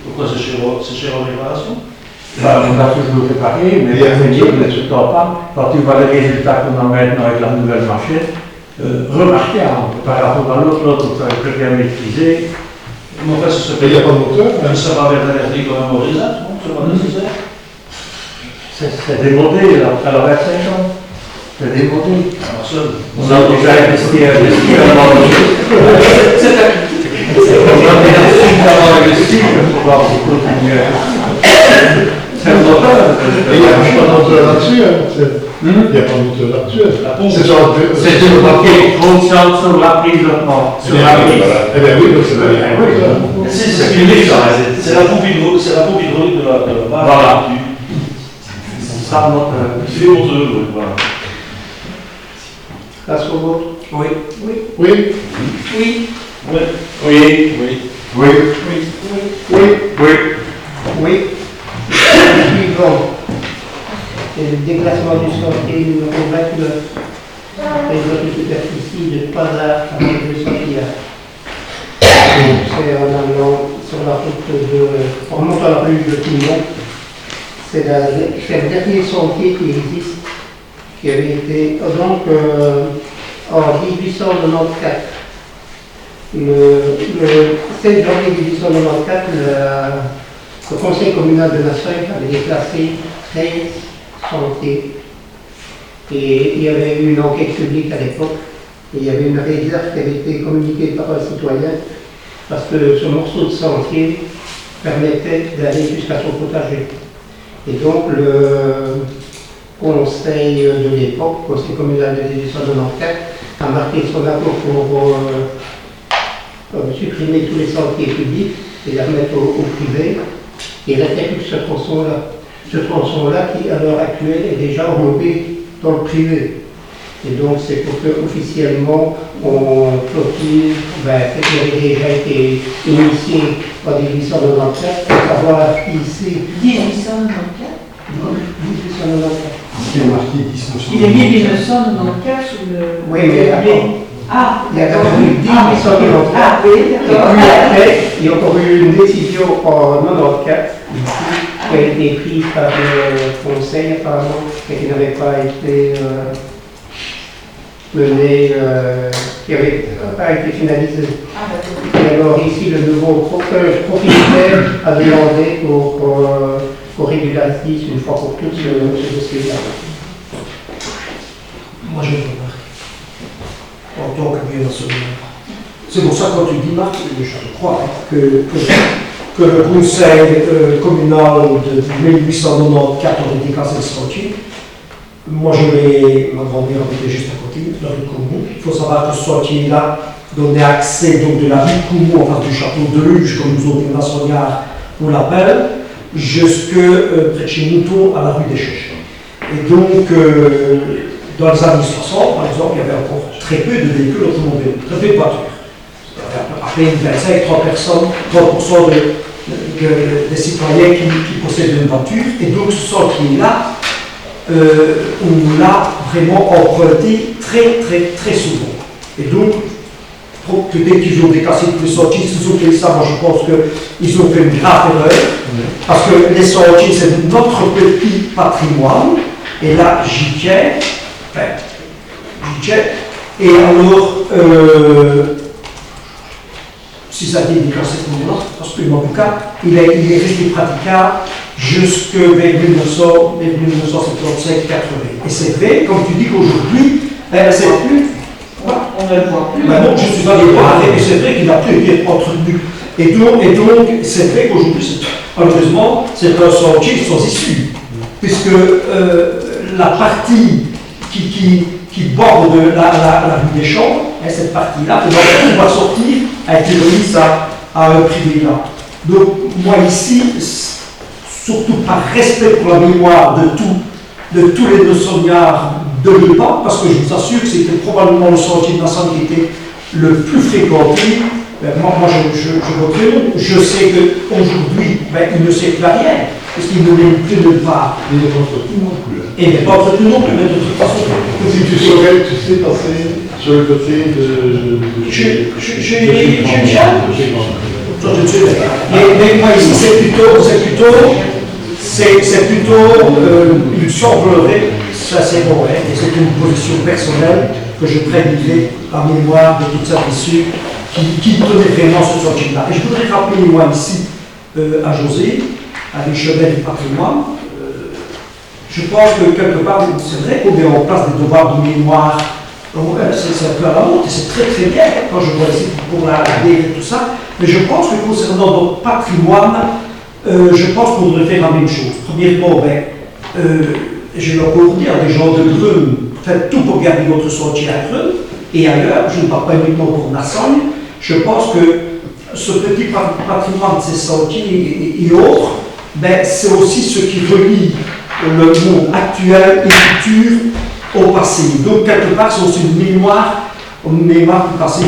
Pourquoi c'est chez en réparation? On a toujours réparé, mais pour venir ne tout le temps pas. Quand tu vois les résultats qu'on a maintenant avec la nouvelle machine, remarquable par rapport à l'autre, ça est très bien maîtrisé. Mais enfin, ce Mais il n'y a pas de moteur. Mais ça va vers l'alergie quand même au résultat, non? C'est pas nécessaire. C'est démodé, là, à la 25 ans. C'est démodé. Alors, seul. On a déjà investi dans on a déjà suffisamment investi pour pouvoir continuer. C'est un moteur. Et il n'y a pas de moteur là-dessus. Il n'y a pas de moteur là-dessus. C'est une marquée fonctionne sur la prise de pont. Sur la prise. Eh bien oui, donc c'est bien. C'est fini, ça. C'est la pompe hydraulique de la barre. Voilà. C'est ça le moteur. C'est moteur, voilà. Passe au vote. Oui. Oui. Oui. Oui. Oui. Oui. Oui. Oui. Oui. Oui. Suivant. C'est le déclassement du sentier numéro 29. Réseau de superficie de 3 arts à 200 milliards. C'est en allant sur la route en remontant la rue de Pignon. C'est le dernier sentier qui existe, qui avait été donc en 1894. Le 16 janvier 1894, le Conseil communal de Nassau avait déclassé 13 sentiers. Et il y avait eu une enquête publique à l'époque. Et il y avait une réserve qui avait été communiquée par un citoyen parce que ce morceau de sentier permettait d'aller jusqu'à son potager. Et donc le conseil de l'époque, Conseil communal de 1894, a marqué son accord pour supprimer tous les sentiers publics et les remettre au privé. Et il répercute ce tronçon-là. Ce tronçon-là qui, à l'heure actuelle, est déjà remonté dans le privé. Et donc, c'est pour que officiellement on clôture ce qui avait déjà été initié en 1894, pour savoir ici. 1894. 1894. C'est marqué 1994. Il est mis 1994 sur le. Oui, mais attends. Ah, Il y a d'abord eu 1894. Ah, oui, Et puis d'accord. après, il y a encore eu une décision en 1994 qui a été prise par le Conseil apparemment, et qui n'avait pas été menée, qui n'avait pas été finalisée. Ah, d'accord. Et alors ici, le nouveau propriétaire a demandé qu'on régularise une fois pour toutes ce dossier-là. Moi, je remarque. En tant que national. C'est pour ça que quand tu dis, Marc, je crois que le conseil communal de 1894 a déclassé le sentier. Moi, ma grand-mère habitait juste à côté, la rue Coumont. Il faut savoir que ce sentier-là donnait accès donc, de la rue Coumont, en face du château de Luge, comme nous autres nationaux on l'appelle, jusque près de chez Mouton à la rue des Chèches. Et donc, dans les années 60, par exemple, il y avait encore très peu de véhicules automobiles, très peu de voitures. À peine 25-30 personnes, 30% des citoyens qui possèdent une voiture. Et donc, ce sentier-là, on l'a vraiment emprunté très, très, très souvent. Et donc, peut-être qu'ils ont décassé tous les sentiers, s'ils ont fait ça, moi je pense qu'ils ont fait une grave erreur. Parce que les sentiers, c'est notre petit patrimoine. Et là, j'y tiens. Et Et alors, si ça a été déclaré à ce moment-là, absolument le cas, il est resté praticable jusqu'à 1975-80. Et c'est vrai, comme tu dis qu'aujourd'hui, c'est plus. On ne le voit plus. Non, je suis allé voir, et c'est vrai qu'il n'a plus été entretenu. Et donc c'est vrai qu'aujourd'hui, malheureusement, c'est un sentier sans issue, puisque la partie qui borde la rue des Champs, cette partie-là, on va sortir, a été remise à un privé là. Donc, moi ici, surtout par respect pour la mémoire de tous les 200 milliards de l'époque, parce que je vous assure que c'était probablement le sentier de Nassau qui était le plus fréquenté. Moi je voterai non. Je sais qu'aujourd'hui, il ne sait plus rien, parce qu'il ne l'est plus nulle part. Il n'est pas entretenu non plus. Et il n'est pas entretenu non plus, mais de toute façon. Si tu sais passer sur le côté de. Mais moi ici, c'est plutôt une semblerie, ça c'est bon, et c'est une position personnelle que je prédisais en mémoire de toute cette issue qui tenait vraiment ce sentier-là. Et je voudrais rappeler, moi ici, à José, à l'échelle du patrimoine, je pense que quelque part, c'est vrai qu'on met en place des devoirs de mémoire, c'est un peu à la honte, et c'est très très bien quand je vois ici pour la et tout ça, mais je pense que concernant notre patrimoine, je pense qu'on devrait faire la même chose. Premièrement, je vais encore dire, les gens de Greux, faites tout pour garder votre sentier à Greux et ailleurs, je ne parle pas uniquement pour Nassogne. Je pense que ce petit patrimoine de ces sentiers et autres, c'est aussi ce qui relie le monde actuel et futur au passé. Donc, quelque part, c'est aussi une mémoire du passé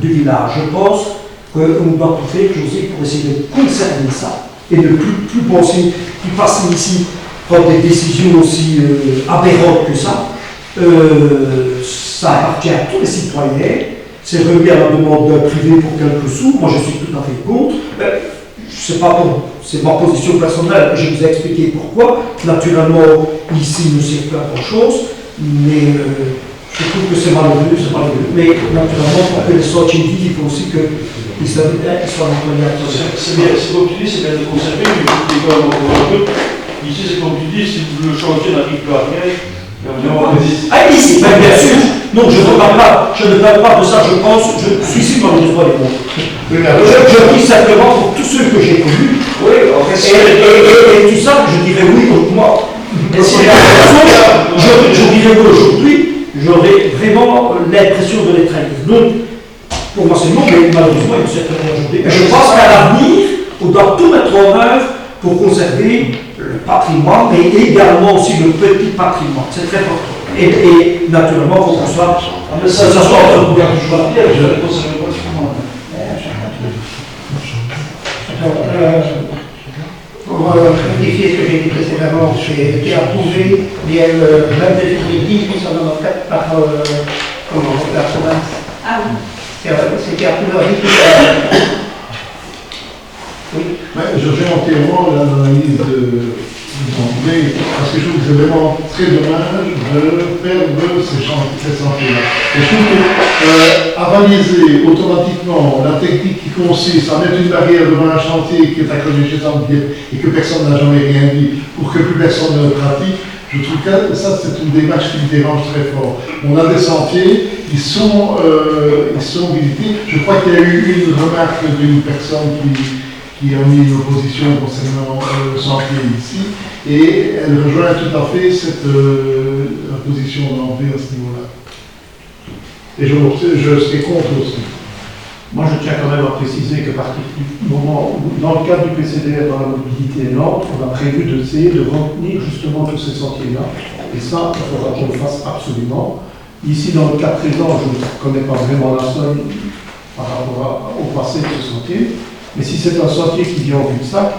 du village. Je pense qu'on doit tout faire, José, pour essayer de conserver ça et de plus penser, plus passer ici, prendre des décisions aussi aberrantes que ça. Ça appartient à tous les citoyens. C'est remis à la demande d'un privé pour quelques sous. Moi, je suis tout à fait contre. C'est pas bon. C'est ma position personnelle. Je vous ai expliqué pourquoi. Naturellement, ici, il ne sert pas grand-chose. Mais je trouve que c'est malheureux. Mais naturellement, pour que les sorties vivent, il faut aussi qu'ils soient employés. C'est bien, c'est comme tu dis, c'est bien de conserver, mais il faut quand même encore un peu. Ici, c'est comme tu dis, si le chantier n'arrive plus à rien, ici, bien sûr. Non, je ne parle pas de ça, je pense, je suis ici dans les droits des mots. Je dis simplement pour tous ceux que j'ai connus, et tout ça, je dirais oui, moi. Je dirais oui aujourd'hui, j'aurais vraiment l'impression de les trahir. Donc, pour moi c'est non, mais malheureusement, il ne sait pas aujourd'hui. Je pense qu'à l'avenir, on doit tout mettre en œuvre pour conserver le patrimoine, mais également aussi le petit patrimoine. C'est très important. Et naturellement, il faut qu'on soit. Ça soit entre le gouvernement du Pierre, je vais conserver le patrimoine. Pour modifier ce que j'ai dit précédemment, j'ai été approuvé bien le 22 février 1894 par la province. Ah oui. C'était approuvé en oui. Je rejoins entièrement l'analyse de André, parce que je trouve que c'est vraiment très dommage de perdre ces sentiers-là. Et je trouve qu'avaliser automatiquement la technique qui consiste à mettre une barrière devant un chantier qui est accroché chez Saint-Pierre et que personne n'a jamais rien dit pour que plus personne ne le pratique, je trouve que ça c'est une démarche qui me dérange très fort. On a des sentiers, ils sont visités. Je crois qu'il y a eu une remarque d'une personne qui a mis une opposition concernant le sentier ici, et elle rejoint tout à fait cette position d'André à ce niveau-là. Et je serai contre aussi. Moi, je tiens quand même à préciser qu'à partir du moment où, dans le cadre du PCDR, dans la mobilité lente, on a prévu d'essayer de retenir justement tous ces sentiers-là. Et ça, il faudra qu'on le fasse absolument. Ici, dans le cas présent, je ne connais pas vraiment la somme par rapport au passé de ce sentier. Mais si c'est un sentier qui vient au cul-de-sac,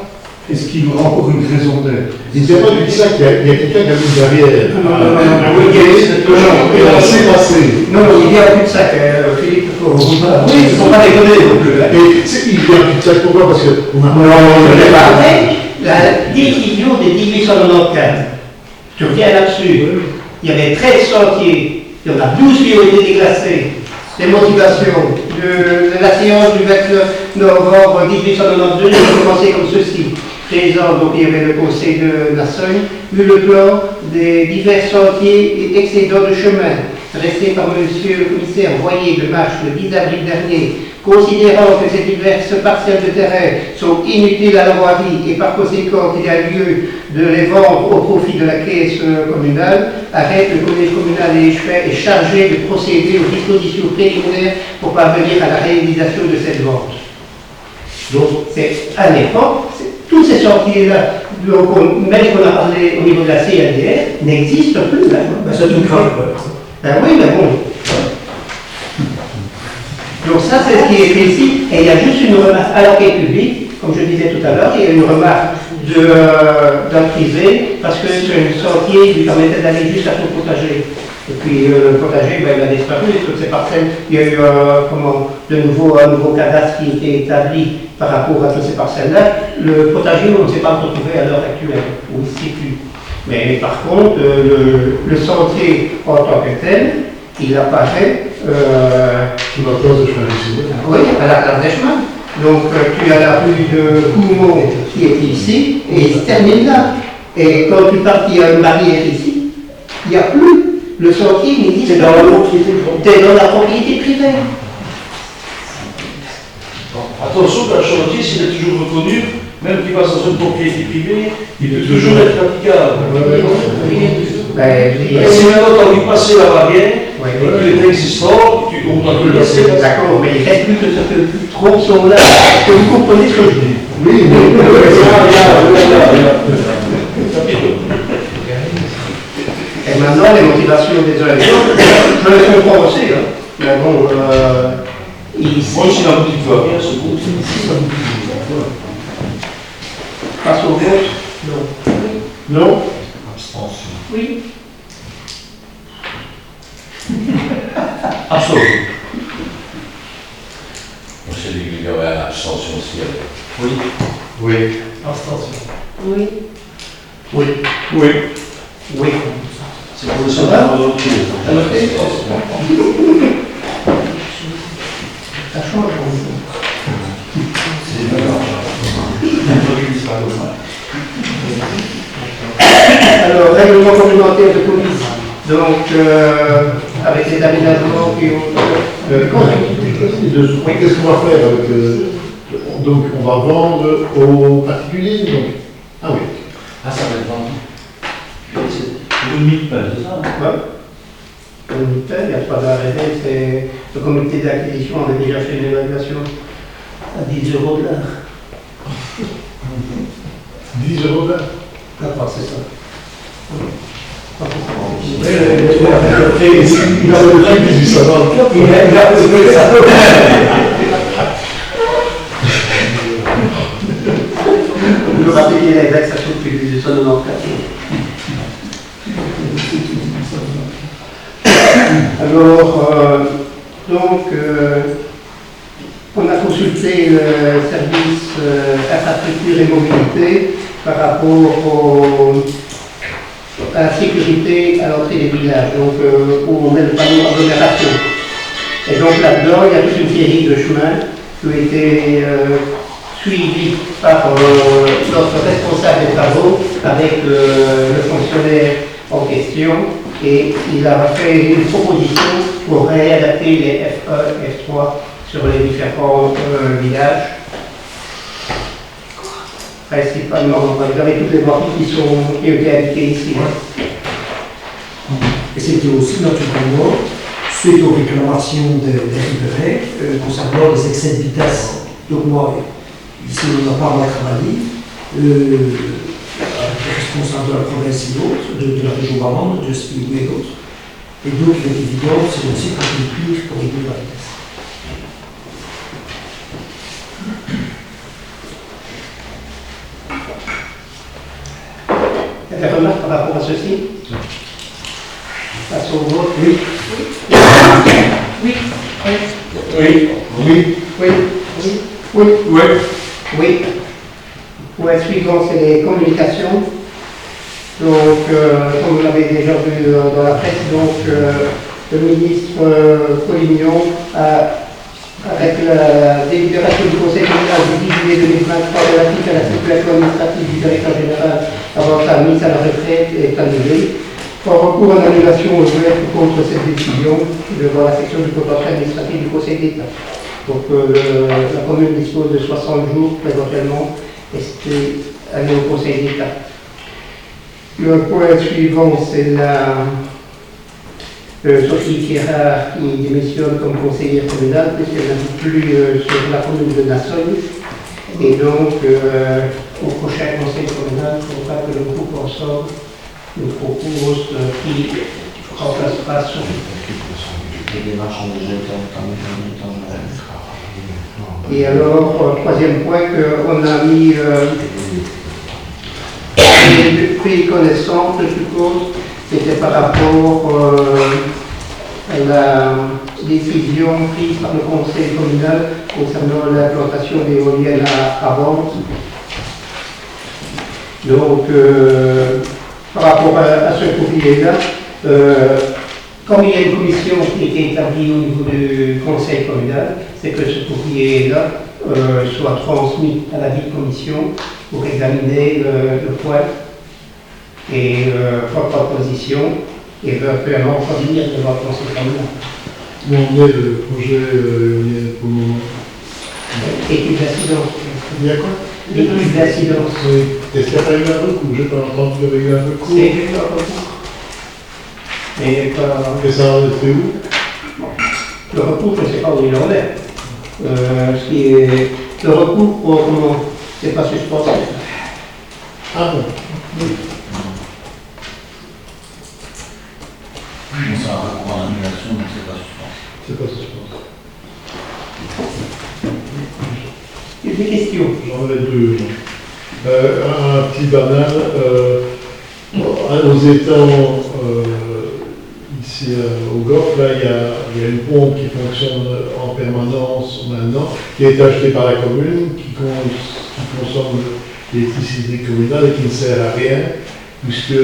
est-ce qu'il y aura encore une raison d'être? Il n'y a pas du cul-de-sac, il y a quelqu'un qui a mis une barrière. Non, il y a un cul-de-sac, Philippe. Oui, il ne faut pas déconner non plus. Et il y a un cul-de-sac, pourquoi? Parce que la décision de 1895, je reviens là-dessus, il y avait 13 sentiers Il y en a 12 qui ont été déclassés. Les motivations de la séance du 29 novembre 1892 ont commencé comme ceci. Présent, donc il y avait le conseil de Nassogne, eu le plan des divers sentiers et excédents de chemin dressés par monsieur le commissaire Voyer de marche le 10 avril dernier, considérant que ces diverses parcelles de terrain sont inutiles à la voirie et par conséquent qu'il y a lieu de les vendre au profit de la caisse communale, arrête le collège communal et est chargé de procéder aux dispositions préliminaires pour parvenir à la réalisation de cette vente. Donc, c'est à l'époque, tous ces sentiers-là, même qu'on a parlé au niveau de la CLDR, n'existent plus. Là. C'est une grave. Ben oui, mais bon. Donc ça, c'est ce qui est fait ici. Et il y a juste une remarque à l'enquête publique, comme je disais tout à l'heure, il y a une remarque d'un privé, parce que le sentier lui permettait d'aller jusqu'à son potager. Et puis le potager, ben, il a disparu, et toutes ces parcelles, il y a eu un nouveau cadastre qui était établi par rapport à toutes ces parcelles-là. Le potager, on ne s'est pas retrouvé à l'heure actuelle, où il ne se situe. Mais par contre, le sentier en tant que tel, il apparaît Sous la place de chemin ici. oui, à la place des chemins. Donc tu as la rue de Coumont qui est ici et il se termine là. Et quand tu pars, il y a une barrière ici, il n'y a plus. Le sentier n'existe C'est pas. dans la propriété C'est dans la propriété privée. Attention, qu'un chantier, s'il est toujours reconnu, même qu'il passe dans une propriété privée, il peut toujours être praticable. Et si maintenant tu as envie de passer la barrière, il est existant, on doit le laisser. D'accord, mais il reste plus que ce trop sont là. Est-ce que vous comprenez ce que je dis? Oui, mais Et maintenant, les motivations des uns et des autres, je les comprends aussi. Hein. Mais bon, ici, Moi, si la boutique va bien, c'est bon. face au vote, non. Oui. Absolument. Monsieur Ligligauer, abstention aussi. Oui. Oui. Abstention. Oui. Oui. Oui. oui. C'est pour le second de l'autre tour. Ça change. Alors, règlement complémentaire de police. Donc, avec les aménagements qui ont... Qu'est-ce qu'on va faire avec... donc, on va vendre aux particuliers, donc... Ah oui. Ah, ça va être vendu. C'est une mille-paille, c'est ça? Ouais. Il n'y a pas d'arrêt, c'est le comité d'acquisition avait déjà fait une évaluation à 10 € de l'heure. 10 € là. D'accord, c'est ça. Il a le prix 1894. Il a posé ça. Vous le rappelez, les indexations depuis 1894. Alors, on a consulté le service infrastructure et mobilité par rapport à la sécurité à l'entrée des villages, donc où on met le panneau agglomération. Et donc là-dedans, il y a toute une série de chemins qui ont été suivis par notre responsable des travaux avec le fonctionnaire en question. Et il a fait une proposition pour réadapter les F1, F3 sur les différents villages. Principalement, vous avez toutes les voiries qui ont été indiquées ici. Et c'était aussi naturellement suite aux réclamations des riverains concernant les excès de vitesse. Donc moi, ici on n'a pas mal travaillé. Les responsables de la province et d'autres, de la région Wallonne, de Spilou et d'autres. Et donc, il est évident, c'est aussi pour réduire la vitesse. Il y a des remarques par rapport à ceci? Face au vote, oui. Oui. Oui. Oui. Oui. Oui. Oui. Oui. Point suivant, c'est les communications. Donc, comme vous l'avez déjà vu dans la presse, donc, le ministre Collignon, avec la délibération du Conseil communal du 10 juillet 2023 relative à la circulation administrative du directeur général avant sa mise à la retraite est annulée. En recours en annulation ouverte contre cette décision devant la section du contentieux administratif du Conseil d'État. Donc la commune dispose de 60 jours éventuellement et c'était allé au Conseil d'État. Le point suivant, c'est la Sophie Thierard qui démissionne comme conseillère communale puisqu'elle n'habite plus sur la commune de Nassogne. Et donc, au prochain conseil communal, il faudra que le groupe ensemble nous propose qui remplacera Sophie. Les démarches ont déjà été entamées. Et alors, troisième point, qu'on a mis pris connaissance, je suppose, c'était par rapport à la décision prise par le conseil communal concernant l'implantation d'éoliennes à vente. Donc, par rapport à ce courrier-là, comme il y a une commission qui a été établie au niveau du conseil communal, c'est que ce courrier-là soit transmis à la dite commission pour examiner le point et faire proposition et éventuellement revenir devant le conseil communal. Où en est le projet éolien pour le moment? Étude d'incidence. Il y a quoi? Étude d'incidence. Oui. Est-ce qu'il n'y a pas eu un recours? J'ai pas entendu qu'il y avait eu un recours. C'est eu un recours. Et ça en est fait où? Le recours, je ne sais pas où il en est. Le recours pour le moment, c'est pas suspendu. Ah bon? Oui. C'est un recours en annulation, mais c'est pas suspendu. C'est pas suspendu. Il y a des questions. J'en ai deux. Un petit banal. Aux étangs, ici au Golfe, là, il y a une pompe qui fonctionne en permanence maintenant, qui est achetée par la commune, qui consomme l'électricité communale et qui ne sert à rien, puisque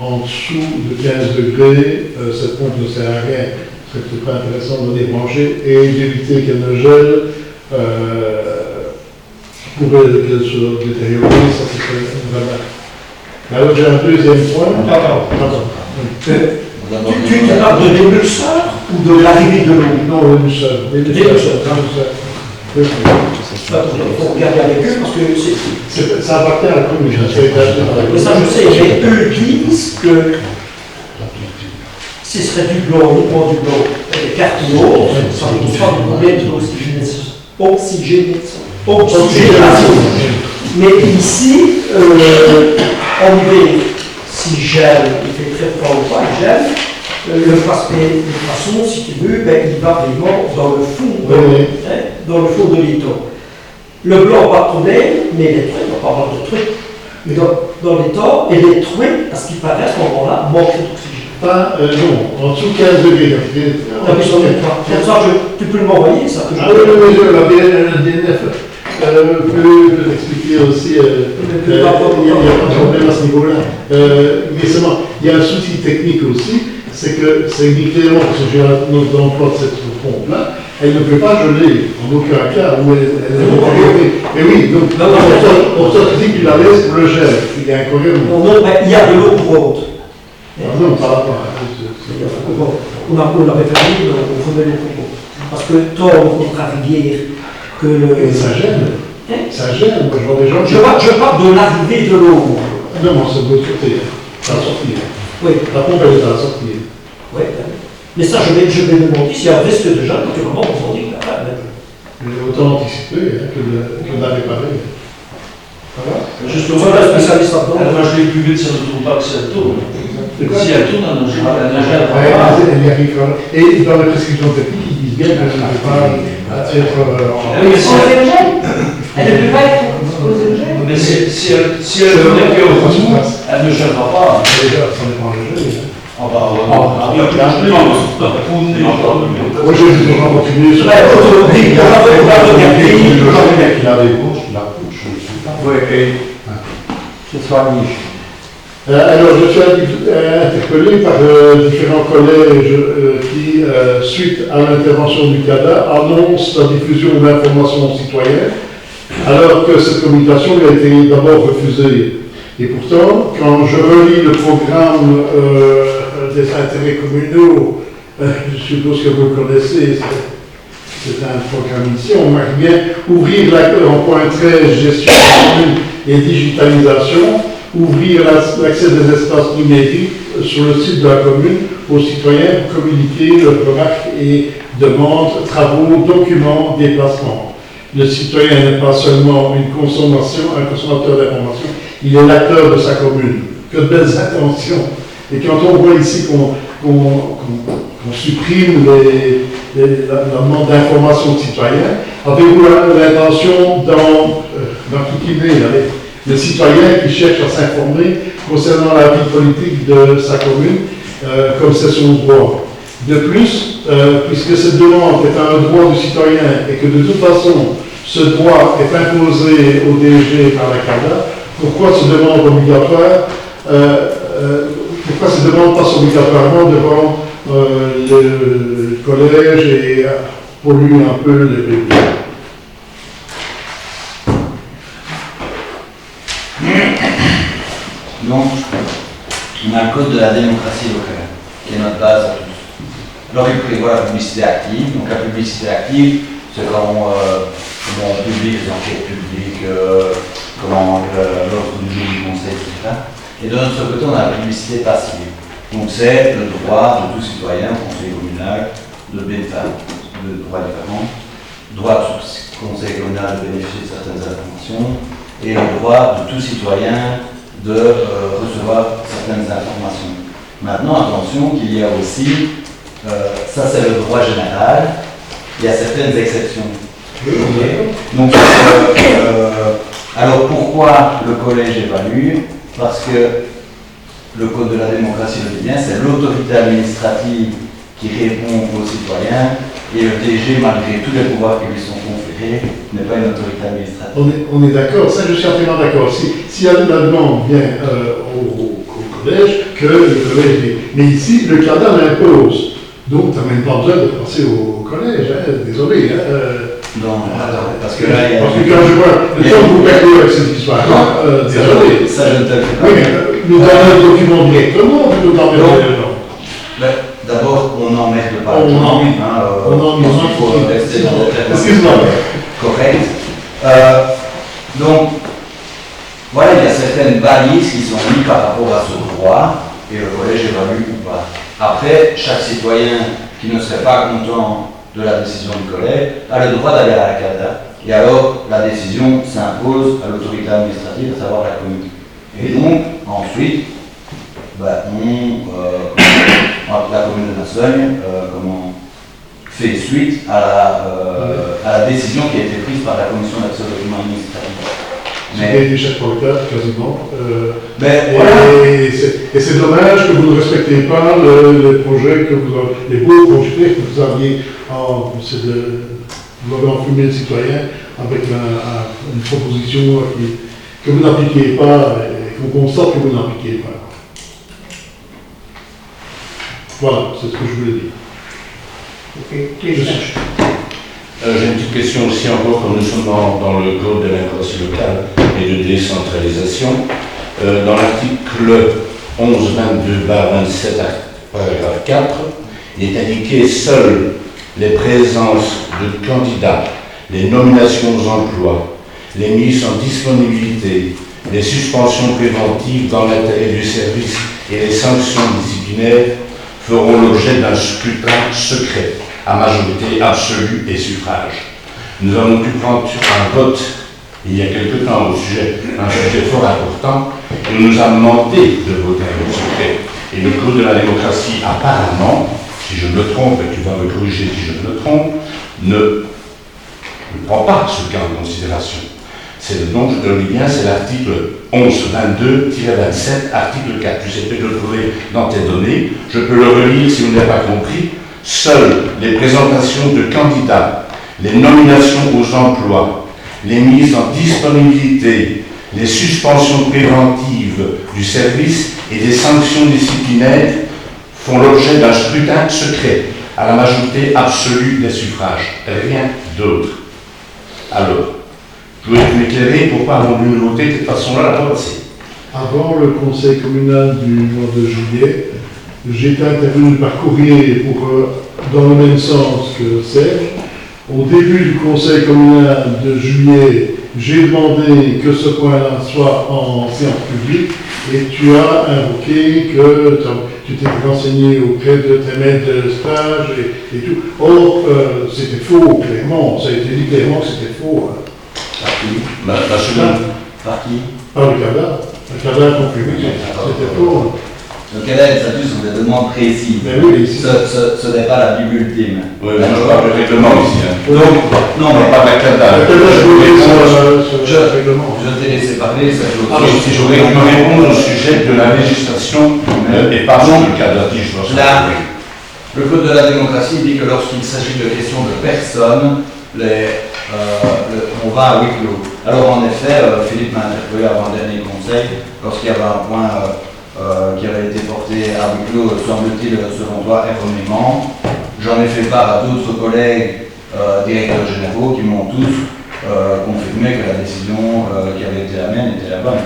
en dessous de 15 degrés, cette pompe ne sert à rien. C'est peut-être pas intéressant de les brancher et d'éviter qu'elle ne gèle. Pourrait qu'elle se détériorer, ça c'est une valeur. Alors j'ai un deuxième point. Tu parles de l'émulseur ou de l'arrivée de l'eau? Non, l'émulseur. L'émulseur. Il faut regarder avec eux parce que ça appartient à la commune. Mais ça je sais, mais eux disent que ce serait du blanc, uniquement du blanc, des cartes d'eau, ça ne pose pas de problème d'oxygénation. Mais ici, en hiver, si gèle, il fait très froid ou pas, il gèle, le poisson, si tu veux, ben, il va vraiment dans le fond, dans le fond de l'étang. Le blanc, pas de problème, mais les truites, on va pas avoir de truites. Mais dans l'étang, et les truites, à ce qui paraît, à ce moment-là, manquent d'oxygène. Pas, non, en dessous de 15 degrés. Comme ça, tu peux m'envoyer ça. Ah oui, la DNF peut expliquer aussi, il n'y a pas de problème à ce niveau-là. Mais seulement, il y a un souci technique aussi, c'est que c'est clairement que ce genre d'emploi de cette pompe-là, elle ne peut pas geler en aucun cas où elle est pas gelée. Et oui, donc, on se dit que tu la laisses pour le gel, il est incohérent. Non, mais il y a de l'eau courante. Non, par rapport à on l'avait fait, on remet l'eau courante. Parce que tant notre rivière que le. Et ça gêne. Ça gêne. Moi, je vois des gens. Je parle de l'arrivée de l'eau. Non, c'est de l'autre côté. C'est à la sortie. Oui. La pompe, elle est à la sortie. Oui. Mais ça, je vais demander s'il y a un risque de gel, naturellement, on s'en dit que mais autant anticiper que de la réparer. Voilà. Justement, la spécialiste là-dedans. Elle va geler plus vite si elle ne tourne pas que si elle tourne. Si elle tourne, elle ne gèle pas. Elle y arrive quand même. Et dans les prescriptions techniques, ils disent bien qu'elle ne peut pas être Elle ne peut pas être exposée au gel. Mais si elle tourne et qu'elle elle ne gèlera pas. Déjà, ça dépend du gel. Ah bah, il y a plein de choses. Moi, je vais continuer sur la Il a des bouches, la couche. Oui, et ce soit niche. Alors, je suis interpellé par différents collèges qui, suite à l'intervention du CADA, annoncent la diffusion d'informations aux citoyens, alors que cette communication lui a été d'abord refusée. Et pourtant, quand je relis le programme des intérêts communaux, je suppose que vous le connaissez, c'est un programme ici, on marque bien ouvrir en point 13, gestion commune et digitalisation, ouvrir l'accès des espaces numériques sur le site de la commune aux citoyens pour communiquer leurs remarques et demandes, travaux, documents, déplacements. Le citoyen n'est pas seulement un consommateur d'informations, il est l'acteur de sa commune. Que de belles intentions. Et quand on voit ici qu'on supprime la demande d'information de citoyens, avez-vous l'intention d'enquiquiner le citoyen qui cherche à s'informer concernant la vie politique de sa commune, comme c'est son droit? De plus, puisque cette demande est un droit du citoyen et que de toute façon ce droit est imposé au DG par la CADA, pourquoi se demande obligatoire pourquoi se demande passe obligatoirement devant le collège et pollue un peu les pays? Donc, on a le code de la démocratie locale, qui est notre base à tous. Alors, il prévoit la publicité active. Donc, la publicité active, c'est quand on publie les enquêtes publiques, comment l'offre du conseil, etc. Et de notre côté, on a la publicité passive. Donc, c'est le droit de tout citoyen, au conseil communal, de droits différents, droit du conseil communal de bénéficier de certaines informations, et le droit de tout citoyen de recevoir certaines informations. Maintenant, attention qu'il y a aussi, ça c'est le droit général, il y a certaines exceptions. Donc, alors pourquoi le collège évalue? Parce que le code de la démocratie le dit bien, c'est l'autorité administrative qui répond aux citoyens, et le DG, malgré tous les pouvoirs qui lui sont conférés, n'est pas une autorité administrative. On est d'accord, ça je suis entièrement d'accord. Si la demande vient au collège, que le collège dit. Mais ici, le CADA l'impose. Donc, tu n'as même pas besoin de passer au collège, désolé. Non, attends, parce que là, il y a... Parce que quand je vois le temps que vous perdez avec cette histoire-là, désolé. Ça, je ne te le fais pas. Oui, mais nous donnons le document directement, plutôt d'emmerder les gens. D'abord, on n'emmerde pas. On emmerde. Il faut rester dans le Excuse-moi. Correct. Donc, voilà, il y a certaines balises qui sont mises par rapport à ce droit, et le collège évalue ou pas. Après, chaque citoyen qui ne serait pas content de la décision du collège a le droit d'aller à la CADA. Et alors, la décision s'impose à l'autorité administrative, à savoir la commune. Et donc, ensuite, la commune de Nassogne fait suite à la décision qui a été prise par la commission d'accès aux documents administratifs. C'est des chefs producteurs, quasiment. Voilà. Et c'est dommage que vous ne respectez pas les projets que vous avez, les beaux projets que vous aviez vous avez enfumé le citoyen avec une proposition que vous n'appliquez pas et qu'on constate que vous n'appliquez pas. Voilà, c'est ce que je voulais dire. J'ai une petite question aussi encore, comme nous sommes dans le code de démocratie locale et de décentralisation. Dans l'article 1122-27, paragraphe 4, il est indiqué seules les présences de candidats, les nominations aux emplois, les mises en disponibilité, les suspensions préventives dans l'intérêt du service et les sanctions disciplinaires feront l'objet d'un scrutin secret à majorité absolue et suffrage. Nous avons pu prendre un vote il y a quelque temps au sujet, un sujet fort important, et on nous a demandé de voter un vote secret. Et le code de la démocratie, apparemment, si je me trompe, et tu vas me corriger si je me trompe, ne prend pas ce cas en considération. C'est donc, je te le dis bien, c'est l'article 1122-27, article 4. Tu sais peut-être le trouver dans tes données. Je peux le relire si vous n'avez pas compris. Seules les présentations de candidats, les nominations aux emplois, les mises en disponibilité, les suspensions préventives du service et des sanctions disciplinaires font l'objet d'un scrutin secret à la majorité absolue des suffrages. Rien d'autre. Alors, pouvez-vous m'éclairer pourquoi avons nous voté de cette façon-là la fois passée? Avant le conseil communal du mois de juillet, j'étais intervenu par courrier dans le même sens que Serge. Au début du conseil communal de juillet, j'ai demandé que ce point-là soit en séance publique et tu as invoqué que tu t'es renseigné auprès de tes maîtres de stage et tout. Or, c'était faux, clairement. Ça a été dit clairement que c'était faux. Hein. Par qui? Par qui? Par le cadavre. Le cadavre non public, c'était faux. Donc elle a une statut sur des demandes précises. Mais oui, ce n'est pas la Bible ultime. Oui, mais je parle de règlement ici. Hein. Donc, non, mais pas de la cadavre. Je t'ai laissé parler, ça je Si j'aurais pu répondre au sujet de la législation et pas sur le cadre, je pense. Le Code de la démocratie dit que lorsqu'il s'agit de questions de personnes, on va à huis clos. Alors en effet, Philippe m'a interpellé avant le dernier conseil, lorsqu'il y avait un point qui avait été porté à huis clos, semble-t-il, selon toi, erronément. J'en ai fait part à d'autres collègues directeurs généraux qui m'ont tous confirmé que la décision qui avait été la mienne était la bonne.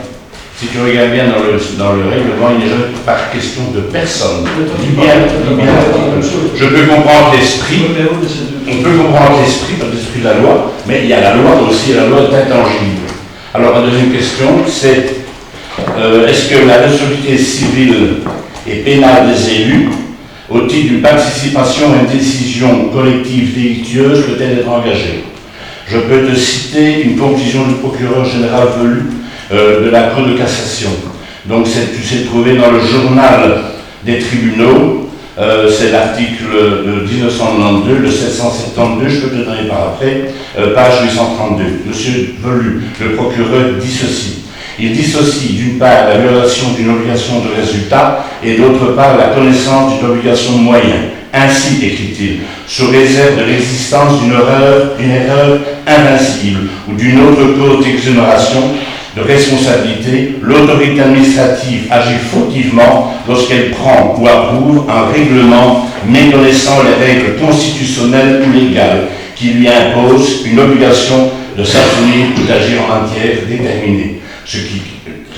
Si tu regardes bien dans le règlement, il n'est jamais par question de personne. Je peux comprendre l'esprit, on peut comprendre l'esprit de la loi, mais il y a la loi aussi, la loi est intangible. Alors la deuxième question, c'est est-ce que la responsabilité civile et pénale des élus, au titre d'une participation à une décision collective délictueuse, peut-elle être engagée? Je peux te citer une conclusion du procureur général Velu de la Cour de cassation. Donc tu sais trouver dans le journal des tribunaux, c'est l'article de 1992, le 772, je peux te donner par après, page 832. Monsieur Velu, le procureur, dit ceci. Il dissocie d'une part la violation d'une obligation de résultat et d'autre part la connaissance d'une obligation de moyens. Ainsi, écrit-il, sous réserve de l'existence d'une erreur invincible ou d'une autre cause d'exonération de responsabilité, l'autorité administrative agit fautivement lorsqu'elle prend ou approuve un règlement méconnaissant les règles constitutionnelles ou légales qui lui imposent une obligation de s'abstenir ou d'agir en matière déterminée. Ce qui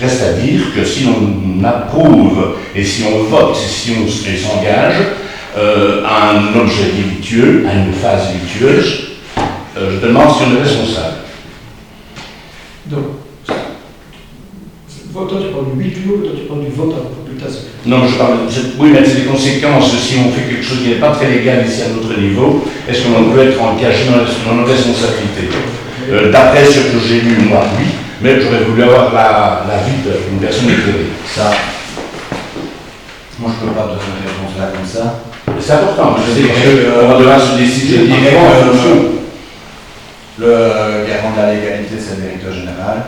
reste à dire que si on approuve et si on vote, si on s'engage à un objet délictueux, à une phase délictueuse, je demande si on est responsable. Donc, toi tu parles du huis clos, toi tu parles du vote en bulletin secret. Non, je parle oui, mais c'est des conséquences. Si on fait quelque chose qui n'est pas très légal ici à notre niveau, est-ce qu'on peut être engagé dans nos responsabilités? D'après ce que j'ai lu, moi, oui, mais j'aurais voulu avoir l'avis d'une personne éclairée. Ça, moi je ne peux pas te donner une réponse là comme ça. C'est important, je sais qu'on va devoir se décider. Je dirais que le garant de la légalité, c'est le directeur général.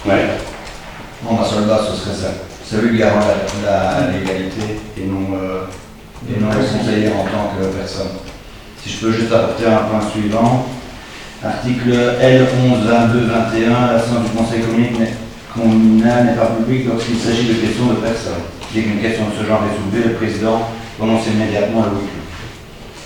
Ouais. Mon seul bas, ce serait ça. C'est lui le garant de la légalité et non le conseiller en tant que personne. Si je peux juste apporter un point suivant. Article L112221, l'action du conseil communal n'est pas publique lorsqu'il s'agit de questions de personnes. Dès qu'une question de ce genre est soulevée, le président prononce immédiatement le huis clos.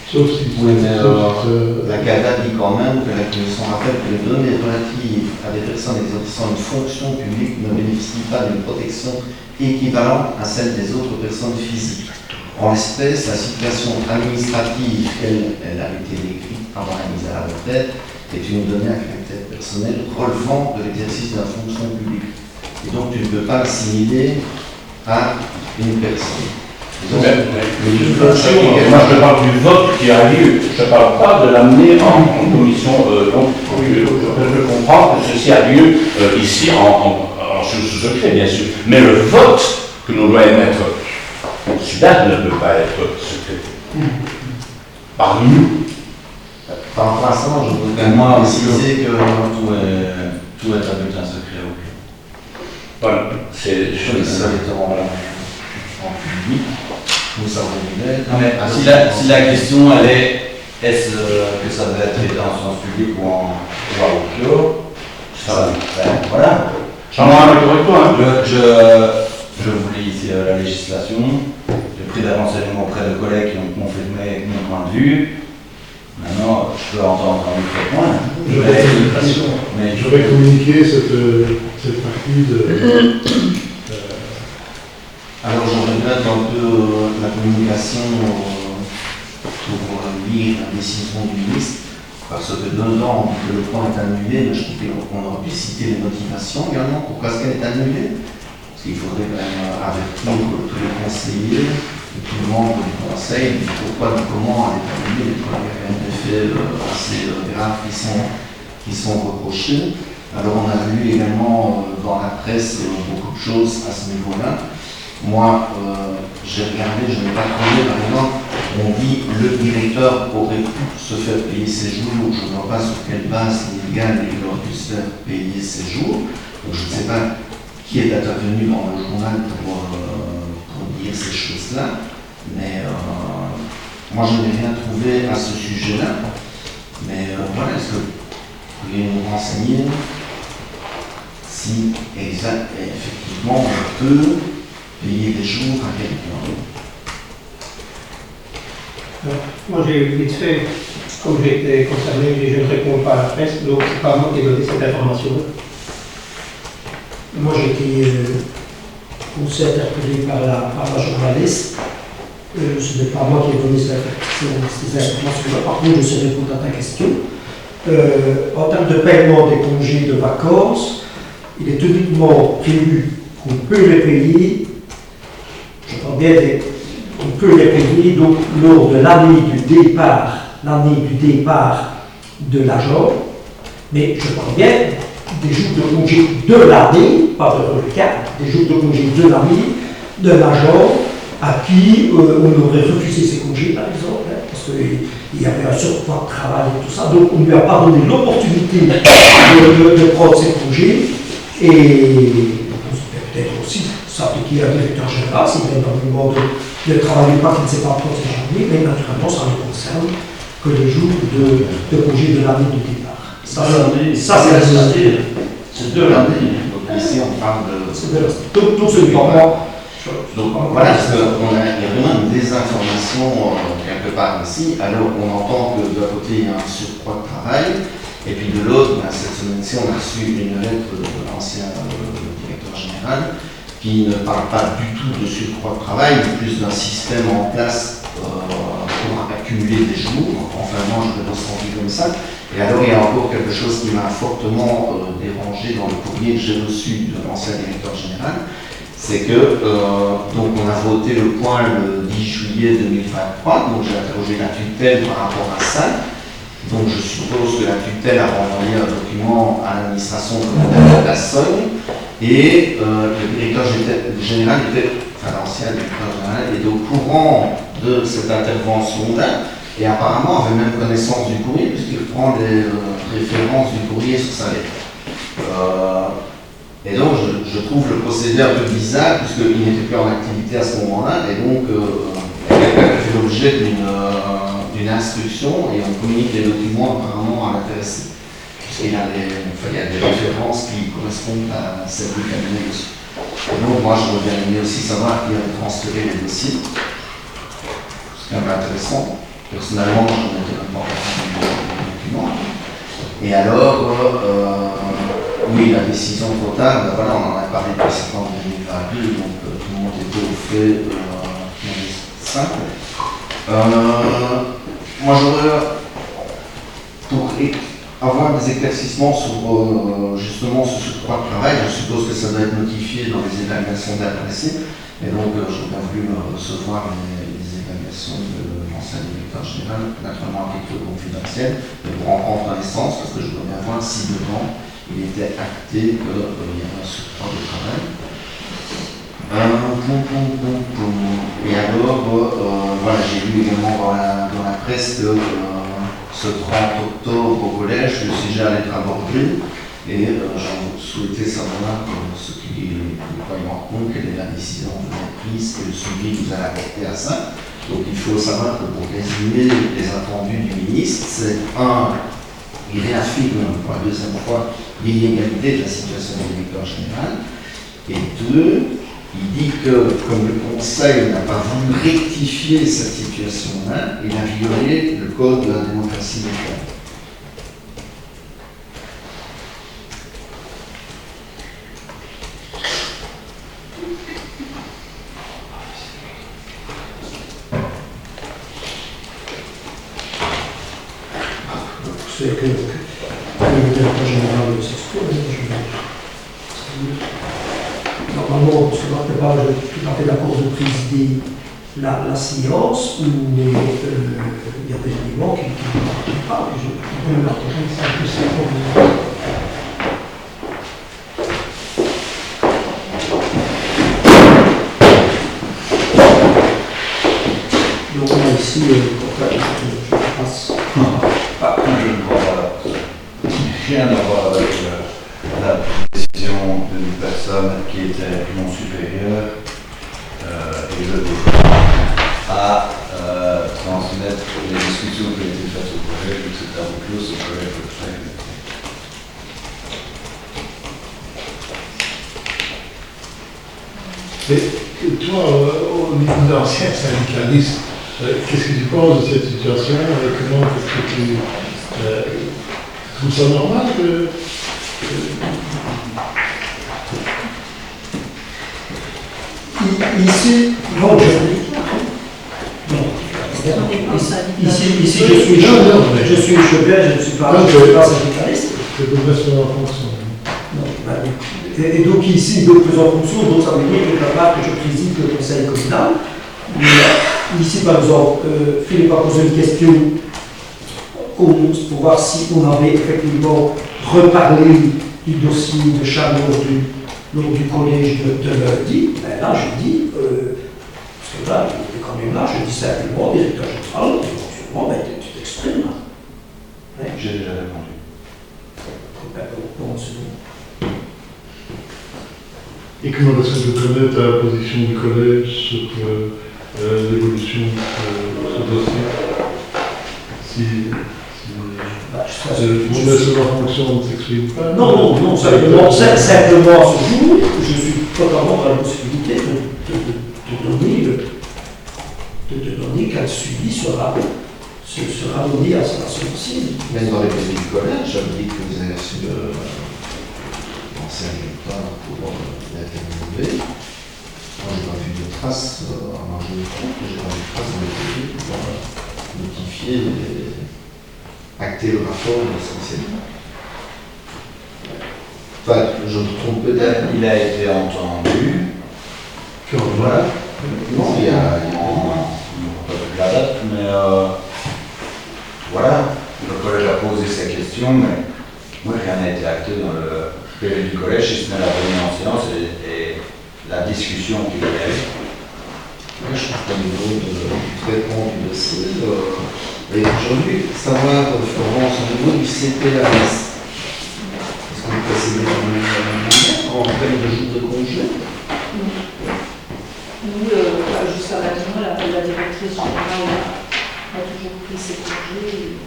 Sauf si la CADA dit quand même que la Commission rappelle que les données relatives à des personnes exerçant une fonction publique ne bénéficient pas d'une protection équivalente à celle des autres personnes physiques. En l'espèce, la situation administrative, elle a été décrite avant la mise à la retraite, est une donnée à caractère personnel relevant de l'exercice de la fonction publique. Et donc tu ne peux pas l'assimiler à une personne. Moi je parle du vote qui a lieu, je ne parle pas de l'amener en commission. Donc je comprends que ceci a lieu ici sous secret bien sûr, mais le vote que nous devons émettre, celui-là ne peut pas être secret. Parmi nous. Par l'instant, je voudrais moi préciser que tout est à bulletin secret. Voilà, c'est ça en public. Nous savons non, mais si la question elle est-ce que ça devait être traité en sciences publiques ou à huis clos, voilà. Je voulais ici la législation. J'ai pris des renseignements auprès de collègues qui ont confirmé mon point de vue. Maintenant, je peux entendre un autre point. Je vais communiquer cette partie de... Alors je regrette un peu la communication pour lire la décision du ministre, parce que dedans, le point est annulé, mais je trouve qu'on aurait pu citer les motivations également, pourquoi est-ce qu'elle est annulée. Parce qu'il faudrait quand même avertir tous les conseillers et tout le monde du conseil du pourquoi, du comment elle est annulée. Il y a quand même des faits assez graves qui sont reprochés. Alors on a vu également dans la presse beaucoup de choses à ce niveau-là. Moi, j'ai regardé, je n'ai pas trouvé, par exemple, on dit le directeur aurait pu se faire payer ses jours, je ne vois pas sur quelle base légale il aurait pu se faire payer ses jours. Donc je ne sais pas qui est intervenu dans le journal pour dire ces choses-là, mais moi je n'ai rien trouvé à ce sujet-là. Mais voilà, est-ce que vous pouvez nous renseigner si effectivement on peut payer des jours à quelqu'un? Moi j'ai vite fait, comme j'ai été concerné, je ne réponds pas à la presse, donc c'est pas moi qui ai donné cette information. Moi j'ai été aussi interpellé par la journaliste. Ce n'est pas moi qui ai donné ces informations. Par contre, je sais répondre à ta question. En termes de paiement des congés de vacances, il est uniquement prévu qu'on peut les payer, je parle bien on peut les payer donc lors de l'année du départ de l'agent, mais je parle bien des jours de congé de l'année, pas de reliquat, des jours de congé de l'année de l'agent à qui on aurait refusé ses congés par exemple, parce qu'il y avait un surpoids de travail et tout ça, donc on ne lui a pas donné l'opportunité de prendre ses congés, et peut-être aussi s'appliquer à un directeur général s'il a énormément de travail ou pas qu'il ne sait pas prendre ses journées, mais naturellement ça ne concerne que les jours de congé de l'année de départ. Ça c'est la société, c'est de l'année. Donc ici on parle de... Tout ce moment. Donc voilà, parce qu'il y a vraiment une désinformation quelque part ici. Alors on entend que d'un côté il y a un surcroît de travail, et puis de l'autre, cette semaine-ci on a reçu une lettre de l'ancien directeur général qui ne parle pas du tout de surcroît de travail, mais plus d'un système en place pour accumuler des jours. Enfin moi je l'ai ressenti comme ça. Et alors il y a encore quelque chose qui m'a fortement dérangé dans le courrier que j'ai reçu de l'ancien directeur général. C'est que donc on a voté le point le 10 juillet 2023, donc j'ai interrogé la tutelle par rapport à ça. Donc je suppose que la tutelle a renvoyé un document à l'administration de la Sogne, et le directeur général enfin l'ancien directeur général était au courant de cette intervention-là, et apparemment avait même connaissance du courrier, puisqu'il prend les références du courrier sur sa lettre. Et donc je trouve le procédé un peu bizarre, puisqu'il n'était plus en activité à ce moment-là, et donc quelqu'un a fait l'objet d'une instruction, et on communique les documents apparemment à l'intéressé. Puisqu'il y a des références qui correspondent à celles du cabinet dessus. Donc moi je voudrais bien aussi savoir qui avait transféré les dossiers. C'est quand même intéressant. Personnellement, je n'en étais même pas encore les documents. Et alors, oui, la décision totale, voilà, on en a parlé depuis septembre 2022, donc tout le monde était au fait simple. Moi, j'aurais, pour avoir des éclaircissements sur justement ce surcroît de travail, je suppose que ça doit être notifié dans les évaluations d'intéressés, et donc j'aurais voulu recevoir les évaluations de l'ancien directeur général, naturellement à titre confidentiel, mais pour en prendre connaissance, parce que je voudrais bien voir si dedans il était acté qu'il y avait un surcroît de travail. Et alors, voilà, j'ai lu également dans la presse que ce 30 octobre au collège, le sujet allait être abordé, et j'en souhaitais savoir ce qui est en compte, quelle est la décision de la prise, et le suivi que vous allez apporter à ça. Donc il faut savoir que pour résumer les attendus du ministre, c'est il réaffirme pour la deuxième fois l'illégalité de la situation du directeur général. Et deux, il dit que comme le Conseil n'a pas voulu rectifier cette situation-là, il a violé le code de la démocratie locale. C'est que le directeur général s'exprime. Normalement, parce que moi, je suis tout à fait d'accord de présider la séance, mais il y a des éléments qui ne parlent pas. Donc là, ici, je passe. Je ne crois pas. Rien à voir avec la décision d'une personne qui était non supérieure et le droit à transmettre les discussions qui ont été faites au collège, etc. au collège de Fred. Et toi, au niveau d'ancien syndicaliste, qu'est-ce que tu penses de cette situation? Comment est-ce que tu trouves ça normal que Ici, non, ici, je suis je ne suis pas syndicaliste. c'est de rester en fonction? Et donc ici, de plus en fonction, donc ça veut dire que la part que je préside le conseil communal. Mais ici, par exemple, Philippe a posé une question pour voir si on avait effectivement reparlé du dossier de Charles lors du collège de lundi. Ben là, je dis, parce que là, il est quand même là, je dis simplement, directeur général, éventuellement, ben, tu t'exprimes là. Ouais. J'ai déjà répondu. Ben, bon, c'est bon. Et comment est-ce que tu connais ta position du collège sur l'évolution de ce dossier? Je laisse en fonction, on ne s'exprime pas. Non, simplement à ce jour, je suis totalement dans la possibilité de donner quel suivi sera donné à ce dossier. Même dans les pays du collège, j'avais dit que vous avez reçu l'ancien directeur pour l'interviewer. Moi, je n'ai pas vu de traces en marge de compte, mais j'ai pas vu de traces dans les pays pour notifier et acter le rapport essentiellement. Enfin, je me trompe peut-être. Il a été entendu. Voilà. Non, il y a pas la date, mais voilà, le collège a posé ses questions, mais moi rien n'a été acté dans le PV du collège, si ce n'est la réunion en séance et la discussion qu'il y a eu. Moi, je trouve qu'au niveau du traitement du dossier, et aujourd'hui, savoir, Florence, au niveau du CPAS, est-ce qu'on peut procéder de la même manière, en termes de jours de congé? Nous, jusqu'à maintenant, la directrice générale a toujours pris ses congés.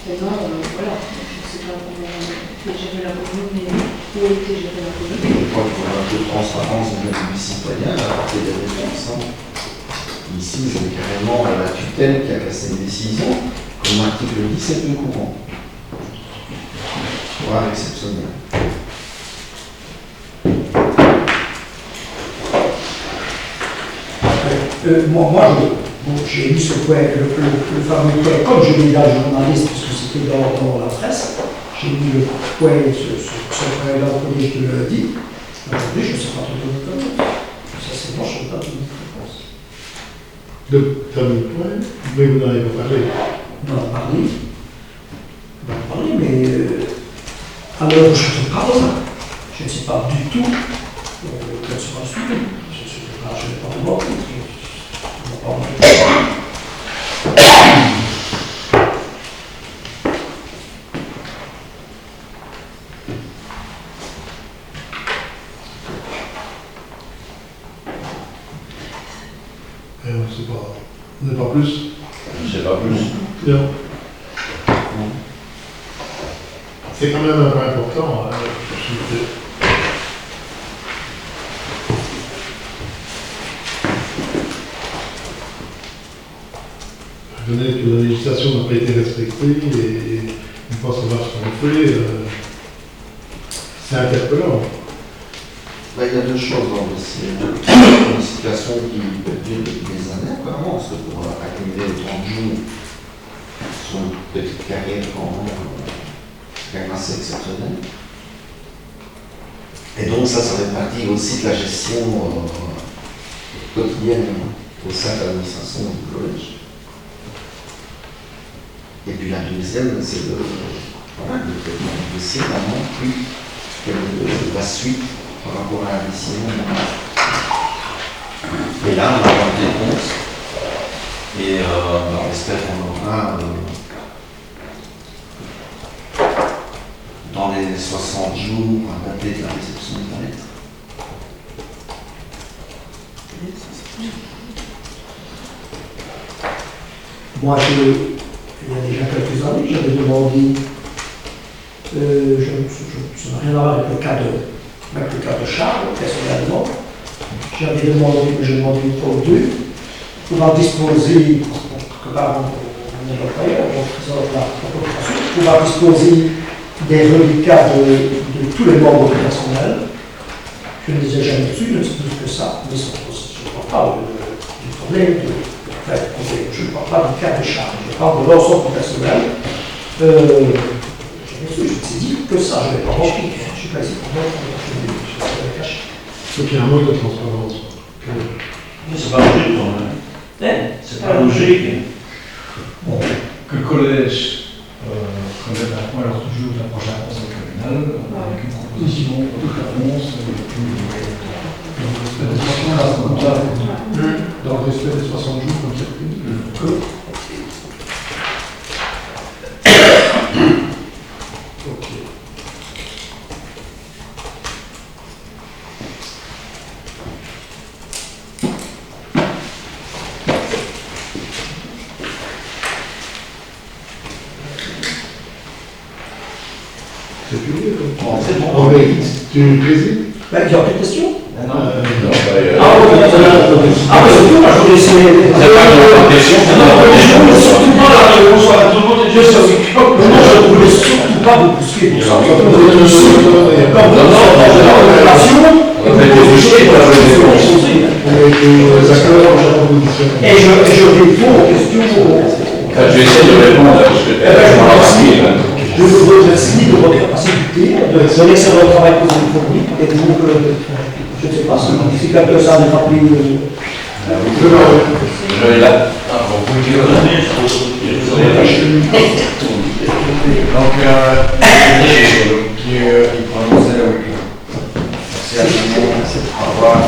Et non, voilà, je ne sais pas comment était gérée la commune, mais où était gérée la commune. Je crois qu'il faut un peu de transparence au niveau du citoyen à apporter des réponses. Ici, c'est carrément la tutelle qui a cassé une décision, comme l'article 17 du courant. Voire exceptionnel. J'ai lu ce point, le fameux point, comme je l'ai dit à la journaliste, parce que c'était dans la presse, j'ai lu le point, ce point-là au collège de lundi. Aujourd'hui, je ne sais pas tout donner comme ça. C'est moi, je ne sais pas tout donner réponse. Le fameux point, mais vous n'en avez pas parlé. On en a parlé. Mais à l'heure où je te parle, je ne sais pas du tout quel sera le suivi. Je n'ai pas de mot. Et on ne sait pas. On n'est pas plus. Je ne sais pas plus. Non. C'est quand même un point important. Reconnaître que la législation n'a pas été respectée et ne pas savoir ce qu'on fait, c'est interpellant. Il y a deux choses dans le dossier. Une situation qui perdure depuis des années, apparemment, parce que pour accumuler autant de jours sur une petite carrière, c'est quand même assez exceptionnel. Et donc ça fait partie aussi de la gestion quotidienne au sein de l'administration du collège. Et puis la deuxième, c'est le dossier vraiment plus que la suite par rapport à la décision. Et là, on a rendu compte, et on espère qu'on aura dans les 60 jours à dater de la réception de la lettre. Moi, il y a déjà quelques années, j'avais demandé, ça n'a rien à voir avec le cas de Charles, personnellement. J'avais demandé, j'ai demandé une fois ou deux, pouvoir disposer, quelque part, mon employeur, mon trésor de la corporation, pouvoir disposer des reliquats de tous les membres du personnel. Je ne les ai jamais reçus, je ne sais plus que ça, mais je ne parle pas du problème je ne parle pas du cas de Charles, je parle de l'ensemble du personnel. Je me suis dit que ça, je ne vais pas mentir, je ne suis pas ici pour moi, je vais cacher. Donc il y a un mode de transparence. Mais c'est pas logique quand même. C'est pas logique que le collège relève un point lors du jour de la prochaine conseil communal avec une proposition de réponse dans le respect des 60 jours, comme ça. Ok. C'est publié, quoi. C'est bon. Oh, mais tu présides? Il y a plus de questions? Non, mais c'est tout, moi je voulais essayer. Surtout pas la réponse à tout le monde, je sais aussi. Non, je ne voulais surtout pas vous pousser pour ça. Et je réponds aux questions. Je vais essayer de répondre à ce que je vous remercie de votre capacité, de l'excellent travail que vous avez fourni. Et donc, je ne sais pas si quelqu'un n'a pas pris. Je vais là. Donc, il prononçait le week-end. Merci à tout le monde. Au revoir.